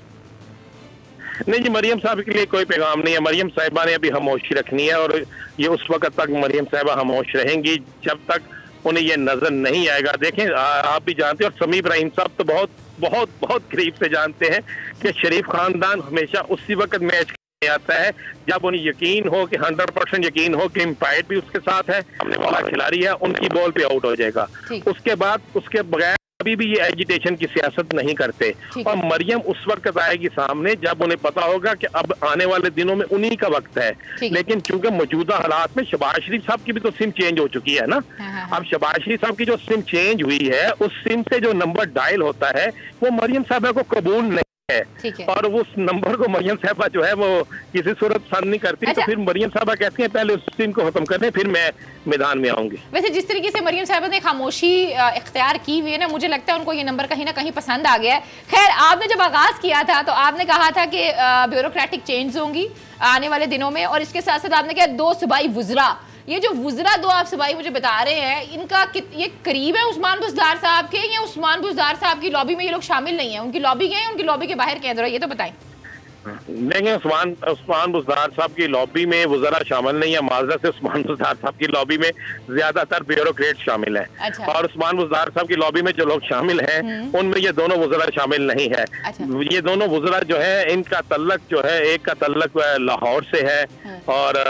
Speaker 4: नहीं जी, मरियम साहब के लिए कोई पैगाम नहीं है। मरियम साहिबा ने अभी खामोशी रखनी है और ये उस वक्त तक मरियम साहिबा खामोश रहेंगी जब तक उन्हें ये नजर नहीं आएगा। देखें आप भी जानते हैं और समी इब्राहिम साहब तो बहुत बहुत बहुत करीब से जानते हैं कि शरीफ खानदान हमेशा उसी वक्त मैच आता है जब उन्हें यकीन हो कि 100% यकीन हो कि एम्पायर भी उसके साथ है, हमने वाला खिलाड़ी है, उनकी बॉल पे आउट हो जाएगा। उसके बाद उसके बगैर अभी भी ये एजिटेशन की सियासत नहीं करते। और मरियम उस वक्त आएगी सामने जब उन्हें पता होगा कि अब आने वाले दिनों में उन्हीं का वक्त है। लेकिन चूंकि मौजूदा हालात में शहबाज शरीफ साहब की भी तो सिम चेंज हो चुकी है ना। अब शहबाज शरीफ साहब की जो सिम चेंज हुई है उस सिम से जो नंबर डायल होता है वो मरियम साहबा को कबूल नहीं है और उस नंबर को मरियम साहबा जो है वो किसी सूरत पसंद नहीं करती। अच्छा। तो फिर मरियम साहबा कहती हैं पहले उस सीन को खत्म करने फिर मैं मैदान में आऊंगी।
Speaker 1: वैसे जिस तरीके से मरियम साहबा ने खामोशी इख्तियार की हुई है ना, मुझे लगता है उनको ये नंबर कहीं ना कहीं पसंद आ गया है। खैर, आपने जब आगाज किया था तो आपने कहा था कि ब्यूरोक्रेटिक चेंज होंगी आने वाले दिनों में, और इसके साथ साथ आपने कहा 2 सूबाई वुज़रा। ये जो वुज़रा 2 आप सूबाई मुझे बता रहे हैं, इनका ये करीब है उस्मान बुज़दार साहब के, या उस्मान बुज़दार साहब की लॉबी में ये लोग शामिल नहीं है? उनकी लॉबी के हैं, उनकी लॉबी के बाहर क्या है, ये तो बताएं।
Speaker 4: नहीं, उस्मान बुज़दार साहब की लॉबी में वुज़रा शामिल नहीं है। माजरा से उस्मान बुज़दार साहब की लॉबी में ज्यादातर ब्यूरोक्रेट शामिल हैं। अच्छा। और उस्मान बुज़दार साहब की लॉबी में जो लोग शामिल हैं उनमें ये दोनों वुज़रा शामिल नहीं है। अच्छा। ये दोनों वुज़रा जो है इनका तल्लक जो है, एक का तल्लक लाहौर से है और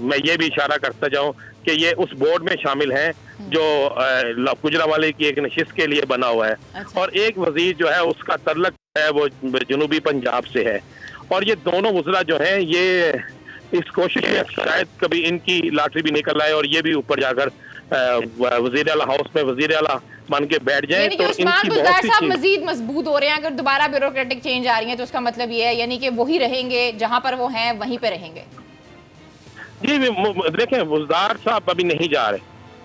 Speaker 4: मैं ये भी इशारा करता जाऊँ कि ये उस बोर्ड में शामिल हैं जो गुजरांवाले की एक नशिस्त के लिए बना हुआ है। अच्छा। और एक वजीर जो है उसका तल्लक है वो जनूबी पंजाब से है। और ये दोनों वज़रा जो हैं ये इस कोशिश में शायद कभी इनकी लॉटरी भी निकल आए और ये भी ऊपर जाकर वज़ीर आला हाउस में वज़ीर आला बन के बैठ जाए। तो
Speaker 1: उस्मान बुज़दार साहब मजीद मजबूत हो रहे हैं। अगर दोबारा ब्यूरोक्रेटिक चेंज आ रही है तो उसका मतलब ये है यानी कि वही रहेंगे, जहां पर वो हैं वहीं पे रहेंगे।
Speaker 4: जी देखें, बुज़दार साहब अभी नहीं जा रहे,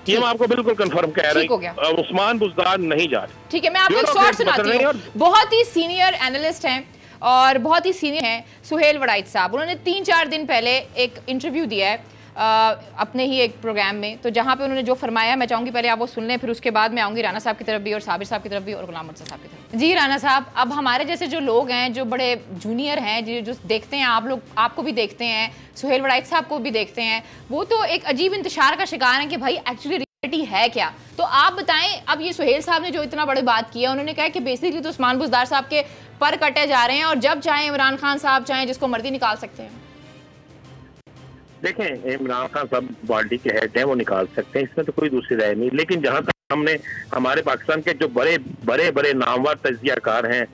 Speaker 4: ये मैं आपको बिल्कुल कंफर्म कह रही हूं। उस्मान बुज़दार नहीं जा रहे। ठीक है, मैं आपको एक शॉर्ट सुनाती हूं। बहुत ही सीनियर एनालिस्ट हैं और बहुत ही सीनियर हैं सुहेल वड़ाइच साहब। उन्होंने 3-4 दिन पहले एक इंटरव्यू दिया है अपने ही एक प्रोग्राम में, तो जहां पे उन्होंने जो फरमाया मैं चाहूंगी पहले आप वो सुन लें, फिर उसके बाद मैं आऊंगी राना साहब की तरफ भी और साबिर साहब की तरफ भी और गुलाम मुर्तज़ा साहब की तरफ। जी राना साहब, अब हमारे जैसे जो लोग हैं जो बड़े जूनियर हैं जो देखते हैं, आप लोग आपको भी देखते हैं, सुहेल वड़ाइच साहब को भी देखते हैं, वो तो एक अजीब इंतशार का शिकार हैं कि भाई एक्चुअली रियलिटी है क्या। तो आप बताएं, अब ये सुहेल साहब ने जो इतना बड़ी बात की है, उन्होंने कहा कि बेसिकली तो उस्मान बुज़दार साहब के पर कटे जा रहे हैं और जब चाहें इमरान खान साहब चाहें जिसको मर्जी निकाल सकते हैं। देखें, इमरान खान साहब पार्टी के हेड हैं, वो निकाल सकते हैं, इसमें तो कोई दूसरी राय नहीं। लेकिन जहां तक हमने हमारे पाकिस्तान के जो बड़े नामवर तजियाकार हैं,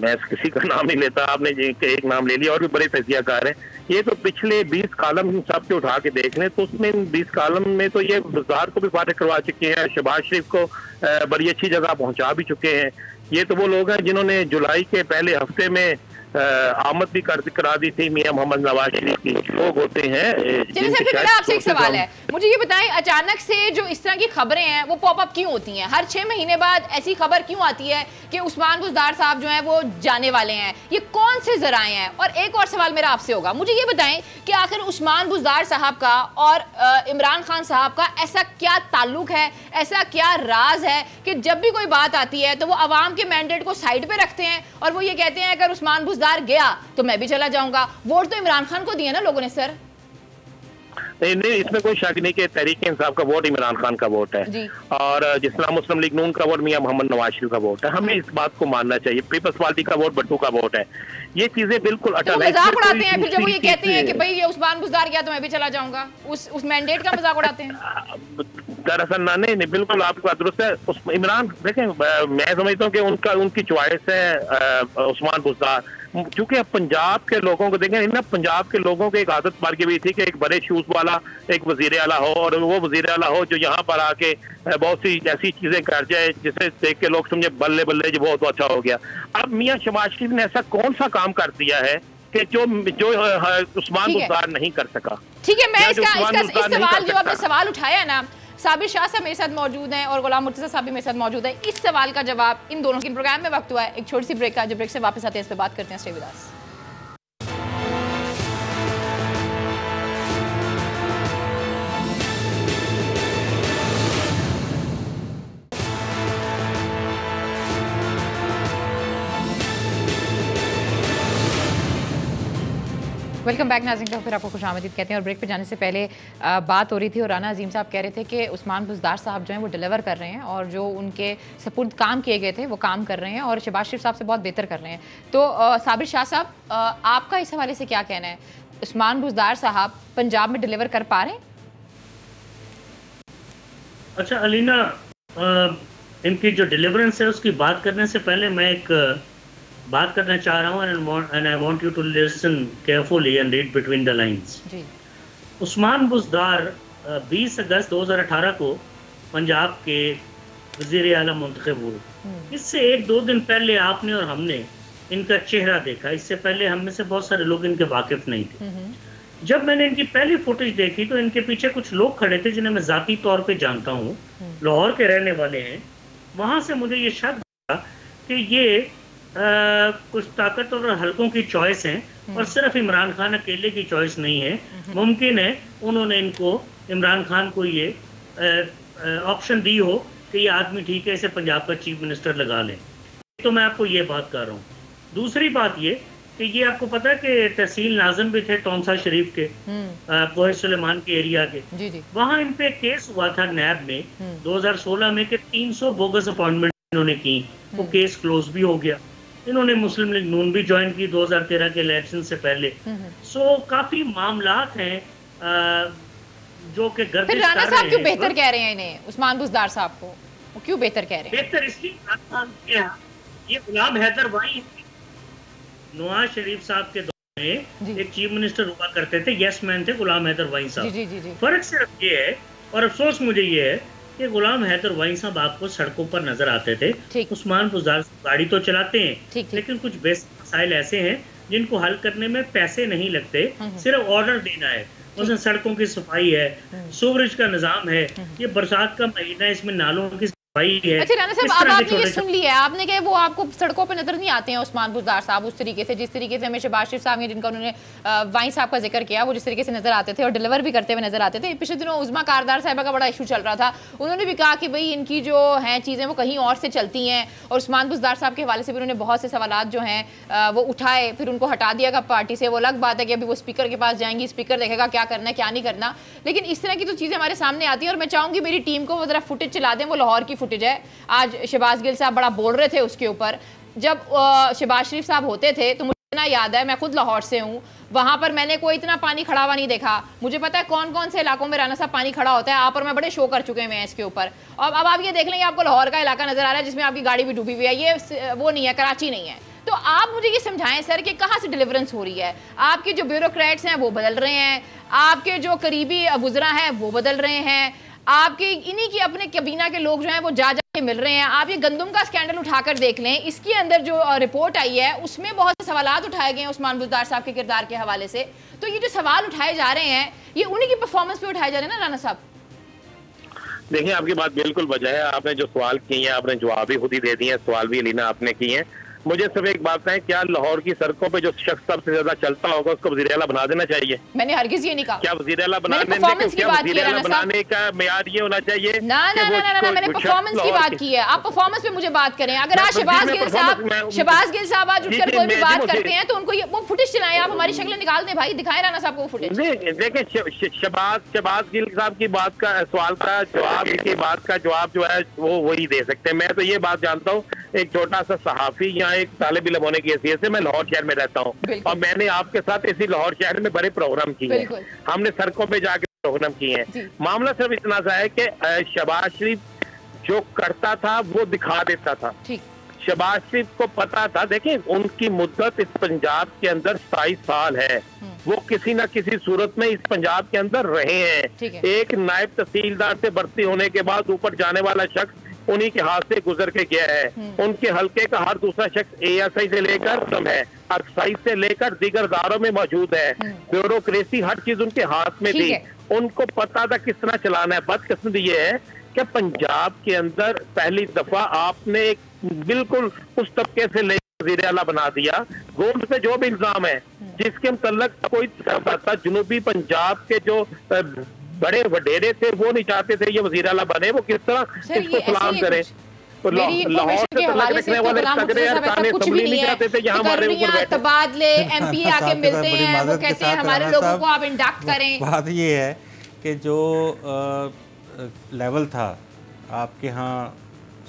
Speaker 4: मैं किसी का नाम नहीं लेता, आपने एक नाम ले लिया, और भी बड़े तजियाकार हैं, ये तो पिछले 20 कालम सब के उठा के देख लें तो उसमें 20 कालम में तो ये बुज़दार को भी फारिग करवा चुके हैं, शहबाज शरीफ को बड़ी अच्छी जगह पहुंचा भी चुके हैं। ये तो वो लोग हैं जिन्होंने जुलाई के पहले हफ्ते में आमद भी करा दी थी मियां मोहम्मद नवाज शरीफ की। लोग होते हैं।
Speaker 1: मेरा आपसे एक सवाल है, मुझे ये बताएं, अचानक से जो इस तरह की खबरें हैं वो पॉपअप क्यों होती हैं? हर 6 महीने बाद ऐसी खबर क्यों आती है कि उस्मान बुज़दार साहब जो हैं वो जाने वाले हैं? ये कौन से जराए हैं? और एक और सवाल मेरा आपसे होगा, मुझे ये बताएं कि आखिर उस्मान बुज़दार साहब का और इमरान खान साहब का ऐसा क्या ताल्लुक है, ऐसा क्या राज है कि जब भी कोई बात आती है तो वो अवाम के मैंडेट को साइड पे रखते हैं और वो ये कहते हैं अगर उस्मान बुज़दार गया तो मैं भी चला जाऊंगा। वोट तो इमरान खान को दिया ना लोगों ने सर।
Speaker 4: नहीं, इसमें कोई शक नहीं कि तहरीक इंसाफ का वोट इमरान खान का वोट है और जिस तरह मुस्लिम लीग नून का वोट मियां मोहम्मद नवाज शरीफ का वोट है। हमें इस बात को मानना चाहिए। पीपल्स पार्टी का वोट भट्टू का वोट है। ये चीजें बिल्कुल अटल है।
Speaker 1: मजाक उड़ाते हैं फिर जब वो ये कहते हैं कि भाई ये उस्मान बुज़दार गया तो मैं भी चला जाऊंगा, उस मैंडेट का मजाक उड़ाते हैं।
Speaker 4: दरअसल नहीं, बिल्कुल आपकी बात दुरुस्त है। इमरान देखें, मैं समझता हूँ कि उनकी चॉइस है उस्मान बुज़दार, क्योंकि अब पंजाब के लोगों को देखें ना, पंजाब के लोगों को एक आदत पड़ गई थी कि एक बड़े शूज वाला एक वजीर आला हो और वो वजीर आला हो जो यहाँ पर आके बहुत सी ऐसी चीजें कर जाए जिसे देख के लोग समझे बल्ले बल्ले जो बहुत अच्छा हो गया। अब मियां शहबाज शरीफ ने ऐसा कौन सा काम कर दिया है कि जो उस्मान बुज़दार नहीं कर सका।
Speaker 1: ठीक है, मैं इसका सवाल जो आपने सवाल उठाया ना, साबिर शाह साहब मेरे साथ मौजूद हैं और गुलाम मुर्तज़ा साहब भी मेरे साथ मौजूद है। इस सवाल का जवाब इन दोनों के प्रोग्राम में वक्त हुआ है। एक छोटी सी ब्रेक का, जब ब्रेक से वापस आते हैं इस पर बात करते हैं। Stay with us. Welcome back नाज़रीन का फिर आपको खुशामदीद कहते हैं। और ब्रेक पे जाने से पहले बात हो रही थी और राना अजीम साहब कह रहे थे कि उस्मान बुज़दार साहब जो हैं वो डिलीवर कर रहे हैं और जो उनके सपुर्द काम किए गए थे वो काम कर रहे हैं और शहबाज शरीफ साहब से बहुत बेहतर कर रहे हैं। तो साबिर शाह साहब, आपका इस हवाले से क्या कहना है? उस्मान बुज़दार साहब पंजाब में डिलीवर कर पा रहे हैं?
Speaker 2: अच्छा अलीना, इनकी जो डिलीवरेंस है उसकी बात करने से पहले मैं एक बात करना चाह रहा हूँ and I want you to listen carefully and read between the lines. Usman Buzdar 20 अगस्त 2018 को पंजाब के वज़ीर आला मुंतखब हुए इससे 1-2 दिन पहले आपने और हमने इनका चेहरा देखा। इससे पहले हम में से बहुत सारे लोग इनके वाकिफ नहीं थे। जब मैंने इनकी पहली फुटेज देखी तो इनके पीछे कुछ लोग खड़े थे जिन्हें मैं जाती तौर पे जानता हूँ, लाहौर के रहने वाले हैं। वहां से मुझे ये शक था कि ये कुछ ताकतवर और हल्कों की चॉइस है और सिर्फ इमरान खान अकेले की चॉइस नहीं है। मुमकिन है उन्होंने इनको, इमरान खान को ये ऑप्शन दी हो कि ये आदमी ठीक है, इसे पंजाब का चीफ मिनिस्टर लगा लें। तो मैं आपको ये बात कर रहा हूँ। दूसरी बात ये कि ये आपको पता है कि तहसील नाज़िम भी थे टोंसा शरीफ के, कोहे सुलेमान के एरिया के।
Speaker 1: जी।
Speaker 2: वहाँ इन पे केस हुआ था नैब में 2016 में कि 300 बोगस अपॉइंटमेंट इन्होंने की। वो केस क्लोज भी हो गया। इन्होंने मुस्लिम लीग नून भी ज्वाइन की 2013 के इलेक्शन से पहले। सो काफी मामलात हैं जो कि गर्दिश कर रहे हैं।
Speaker 1: राणा साहब क्यों बेहतर कह रहे हैं इन्हें, उस्मान बुज़दार साहब को? वो क्यों बेहतर कह रहे हैं?
Speaker 2: बेहतर इसलिए ये गुलाम हैदर वाई नवाज शरीफ साहब के दौर में एक चीफ मिनिस्टर हुआ करते थे, यस मैन थे गुलाम हैदर वाई साहब।
Speaker 1: जी।
Speaker 2: फर्क सिर्फ ये है, और अफसोस मुझे ये है कि गुलाम हैदर वाई साहब आपको सड़कों पर नजर आते थे। उस्मान बुज़दार गाड़ी तो चलाते हैं लेकिन कुछ बेसिक मसाइल ऐसे हैं जिनको हल करने में पैसे नहीं लगते, सिर्फ ऑर्डर देना है। उसमें सड़कों की सफाई है, सूरज का निजाम है, ये बरसात का महीना है, इसमें नालों की है।
Speaker 1: अच्छा राणा साहब, अब आपने ये सुन लिया है, आपने कहा वो आपको सड़कों पे नजर नहीं आते हैं उस्मान बुज़दार साहब उस तरीके से, जिस तरीके से हमें शहबाज शरीफ साहब जिनका उन्होंने वाई साहब का जिक्र किया, वो जिस तरीके से नजर आते थे और डिलीवर भी करते हुए नजर आते थे। पिछले दिनों उज़मा कारदार साहिबा का बड़ा इशू चल रहा था, उन्होंने भी कहा कि भाई इनकी जो हैं चीज़ें वो कहीं और से चलती हैं, और उस्मान बुज़दार साहब के हवाले से भी उन्होंने बहुत से सवाल जो हैं वो उठाए, फिर उनको हटा दिया गया पार्टी से। वो अलग बात है कि अभी वो स्पीकर के पास जाएंगी, स्पीकर देखेगा क्या करना है क्या नहीं करना, लेकिन इस तरह की तो चीज़ें हमारे सामने आती हैं। और मैं चाहूँगी मेरी टीम को वो ज़रा फुटेज चला दें, वो लाहौर की फुटेज है। आज शहबाज गिल साहब बड़ा बोल रहे थे उसके ऊपर। जब शहबाज शरीफ साहब होते थे तो मुझे ना याद है, मैं खुद लाहौर से हूँ, वहां पर मैंने कोई इतना पानी खड़ा हुआ नहीं देखा। मुझे पता है कौन कौन से इलाकों में राणा साहब पानी खड़ा होता है, आप और मैं बड़े शो कर चुके हैं इसके ऊपर। और अब आप ये देख लेंगे आपको लाहौर का इलाका नजर आ रहा है जिसमें आपकी गाड़ी भी डूबी हुई है। ये वो नहीं है, कराची नहीं है। तो आप मुझे ये समझाएं सर कि कहाँ से डिलीवरेंस हो रही है? आपके जो ब्यूरोक्रेट्स हैं वो बदल रहे हैं, आपके जो करीबी वुज़रा हैं वो बदल रहे हैं, आपके इन्हीं की अपने कबीना के लोग जो हैं वो जा के मिल रहे हैं। आप ये गंदम का स्कैंडल उठाकर देख लें, इसके अंदर जो रिपोर्ट आई है उसमें बहुत से सवालात उठाए गए हैं उस्मान बुज़दार साहब के किरदार के हवाले से। तो ये जो सवाल उठाए जा रहे हैं ये उन्हीं की परफॉर्मेंस पे उठाए जा रहे हैं ना राणा साहब?
Speaker 4: देखिए, आपकी बात बिल्कुल वजह है। आपने जो सवाल किए हैं आपने जवाब भी खुद ही दे दिए हैं, सवाल भी अलीना आपने किए हैं। मुझे सिर्फ एक बात है, क्या लाहौर की सड़कों पे जो शख्स सबसे ज्यादा चलता होगा उसको वज़ीर आला बना देना चाहिए?
Speaker 1: मैंने हरगिज़ ये नहीं कहा।
Speaker 4: क्या वज़ीर आला बनाने का मेयाद ये होना चाहिए?
Speaker 1: ना मैंने परफॉर्मेंस की बात की है। आप परफॉर्मेंस पे मुझे बात करें। अगर आज शहबाज गिल साहब आज उठकर कोई भी बात करते हैं तो उनको वो फुटेज चलाएं, आप हमारी शक्ल निकाल दें भाई, दिखाएं राणा साहब को फुटेज।
Speaker 4: देखिए, शहबाज गिल साहब की बात का सवाल का जवाब, इनकी बात का जवाब जो है वो वही दे सकते हैं। मैं तो ये बात जानता हूँ, एक छोटा सा सहाफी या एक तालिब इल्म होने की हैसियत से मैं लाहौर शहर में रहता हूँ और मैंने आपके साथ इसी लाहौर शहर में बड़े प्रोग्राम किए हैं, हमने सड़कों पे जाके प्रोग्राम किए हैं। मामला सिर्फ इतना सा है कि शहबाज शरीफ जो करता था वो दिखा देता था। शहबाज शरीफ को पता था, देखिए उनकी मुद्दत इस पंजाब के अंदर 27 साल है, वो किसी न किसी सूरत में इस पंजाब के अंदर रहे हैं। एक नायब तहसीलदार से भर्ती होने के बाद ऊपर जाने वाला शख्स उन्हीं के हाथ से गुजर के गया है। उनके हल्के का हर दूसरा शख्स ASI से लेकर एक्साइज से लेकर दीगर दारों में मौजूद है। ब्यूरोक्रेसी हर चीज उनके हाथ में थी, उनको पता था किस तरह चलाना है। बदकिस्मती ये है कि पंजाब के अंदर पहली दफा आपने एक बिल्कुल उस तबके से लेकर वज़ीर आला बना दिया। गोल्ड पे जो भी इल्जाम है जिसके मतलब कोई जनूबी पंजाब के जो बड़े वडेरे थे वो नहीं चाहते थे ये वज़ीर आला बने, वो किस तरह इसको सलाम करें। तो लाहौर से तलक रखने वाले तगड़े ताने संभली नहीं चाहते थे, यहाँ हमारे ऊपर बैठे
Speaker 1: तबादले MP आके मिलते हैं, वो कहते हैं हमारे लोगों को आप इंडक्ट करें।
Speaker 3: बात ये है कि जो लेवल था आपके यहाँ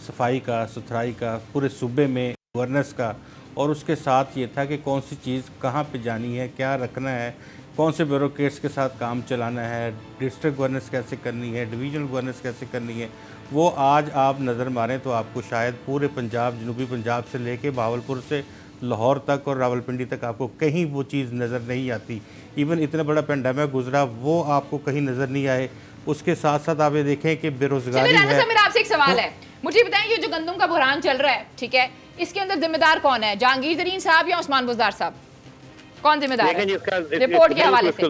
Speaker 3: सफाई का, सुथराई का, पूरे सूबे में गवर्नेंस का, और उसके साथ ये था कि कौन सी चीज़ कहाँ पे जानी है, क्या रखना है, कौन से ब्यूरोक्रेट्स के साथ काम चलाना है, डिस्ट्रिक्ट गवर्नेंस कैसे करनी है, डिवीजनल गवर्नेंस कैसे करनी है, वो आज आप नज़र मारें तो आपको शायद पूरे पंजाब, जनूबी पंजाब से लेके भावलपुर से लाहौर तक और रावलपिंडी तक आपको कहीं वो चीज़ नज़र नहीं आती। इवन इतना बड़ा पेंडेमिक गुजरा वो आपको कहीं नज़र नहीं आए। उसके साथ साथ आप ये देखें कि बेरोजगारी है।
Speaker 1: मेरा आपसे एक सवाल है, मुझे बताएं, ये जो गंदम का बहरान चल रहा है, ठीक है, इसके अंदर जिम्मेदार कौन है? जहांगीर तरीन साहब या उस्मान बुज़दार साहब? कौन जिम्मेदार है? रिपोर्ट के हवाले से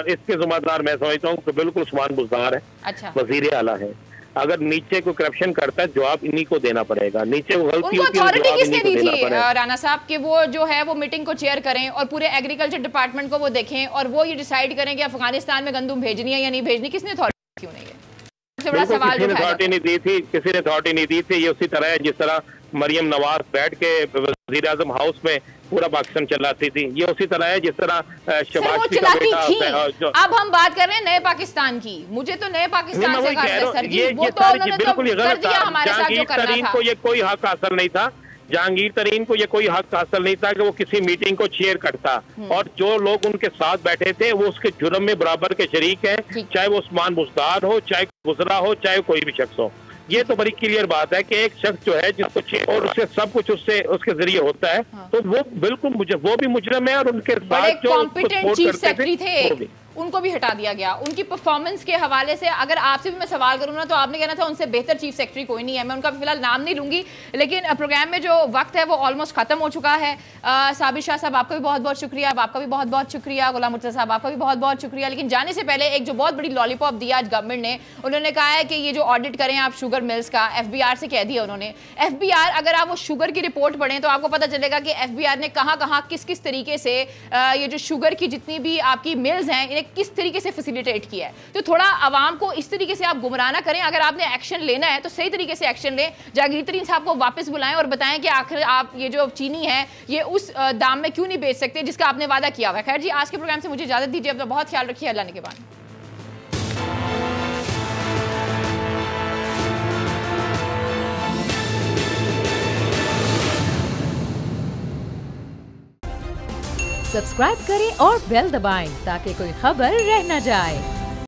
Speaker 4: इसके जिम्मेदार मैं समझता हूँ बिल्कुल उस्मान बुज़दार है।
Speaker 1: अच्छा,
Speaker 4: वजीर आला है। अगर नीचे को करप्शन करता है, जवाब इन्हीं को देना पड़ेगा। नीचे वो गलती होती है,
Speaker 1: अथॉरिटी किसने दी थी राना साहब कि वो जो है वो मीटिंग को चेयर करें और पूरे एग्रीकल्चर डिपार्टमेंट को वो देखें और वो ये डिसाइड करें कि अफगानिस्तान में गंदम भेजनी है या नहीं भेजनी? किसने अथॉरिटी क्यों नहीं है? सबसे बड़ा सवाल
Speaker 4: किसी ने अथॉरिटी नहीं दी थी, किसी ने अथॉरिटी नहीं दी थी। ये उसी तरह है जिस तरह मरियम नवाज बैठ के वज़ीर आज़म हाउस में पूरा पाकिस्तान चलाती थी, ये उसी तरह है जिस तरह शहबाज का बेटा।
Speaker 1: अब हम बात कर रहे हैं नए पाकिस्तान की। मुझे तो नए पाकिस्तान से
Speaker 4: बिल्कुल गलत था। जहांगीर तरीन को ये कोई हक हासिल नहीं था, जहांगीर तरीन को ये कोई हक हासिल नहीं था कि वो किसी मीटिंग को चेयर करता, और जो लोग उनके साथ बैठे थे वो उसके जुर्म में बराबर के शरीक हैं, चाहे वो उस्मान बुज़दार हो, चाहे गुजरा हो, चाहे कोई भी शख्स हो। ये तो बड़ी क्लियर बात है कि एक शख्स जो है जिसको और उससे सब कुछ उसके जरिए होता है, तो वो बिल्कुल वो भी मुजरिम है, और उनके साथ जो
Speaker 1: कॉम्पिटेंट चीफ सेक्रेटरी थे उनको भी हटा दिया गया। उनकी परफॉर्मेंस के हवाले से अगर आपसे भी मैं सवाल करूँ ना, तो आपने कहना था उनसे बेहतर चीफ सेक्रेटरी कोई नहीं है। मैं उनका फिलहाल नाम नहीं लूंगी, लेकिन प्रोग्राम में जो वक्त है वो ऑलमोस्ट खत्म हो चुका है। साबिर शाह साहब आपका भी बहुत बहुत शुक्रिया, आपका भी बहुत बहुत शुक्रिया। गुलाम मुर्तज़ा साहब आपका भी बहुत बहुत शुक्रिया। लेकिन जाने से पहले एक जो बहुत बड़ी लॉलीपॉप दिया आज गवर्नमेंट ने, उन्होंने कहा है कि ये जो ऑडिट करें आप शुगर मिल्स का, FBI से कह दिया उन्होंने। FBI, अगर आप वो शुगर की रिपोर्ट पढ़ें तो आपको पता चलेगा कि FBI ने कहाँ कहाँ किस किस तरीके से ये जो शुगर की जितनी भी आपकी मिल्स हैं इन्हें किस तरीके से फैसिलिटेट किया है। तो थोड़ा आवाम को इस तरीके से आप गुमराह ना करें। अगर आपने एक्शन लेना है तो सही तरीके से एक्शन लें। जहांगीर तरीन साहब को वापस बुलाएं और बताएं कि आखिर आप ये जो चीनी है ये उस दाम में क्यों नहीं बेच सकते जिसका आपने वादा किया हुआ है। खैर जी, आज के प्रोग्राम से मुझे इजाजत दीजिए। अपना बहुत ख्याल रखिए। अल्लाह ने के बाद।
Speaker 5: सब्सक्राइब करें और बेल दबाएं ताकि कोई खबर रह न जाए।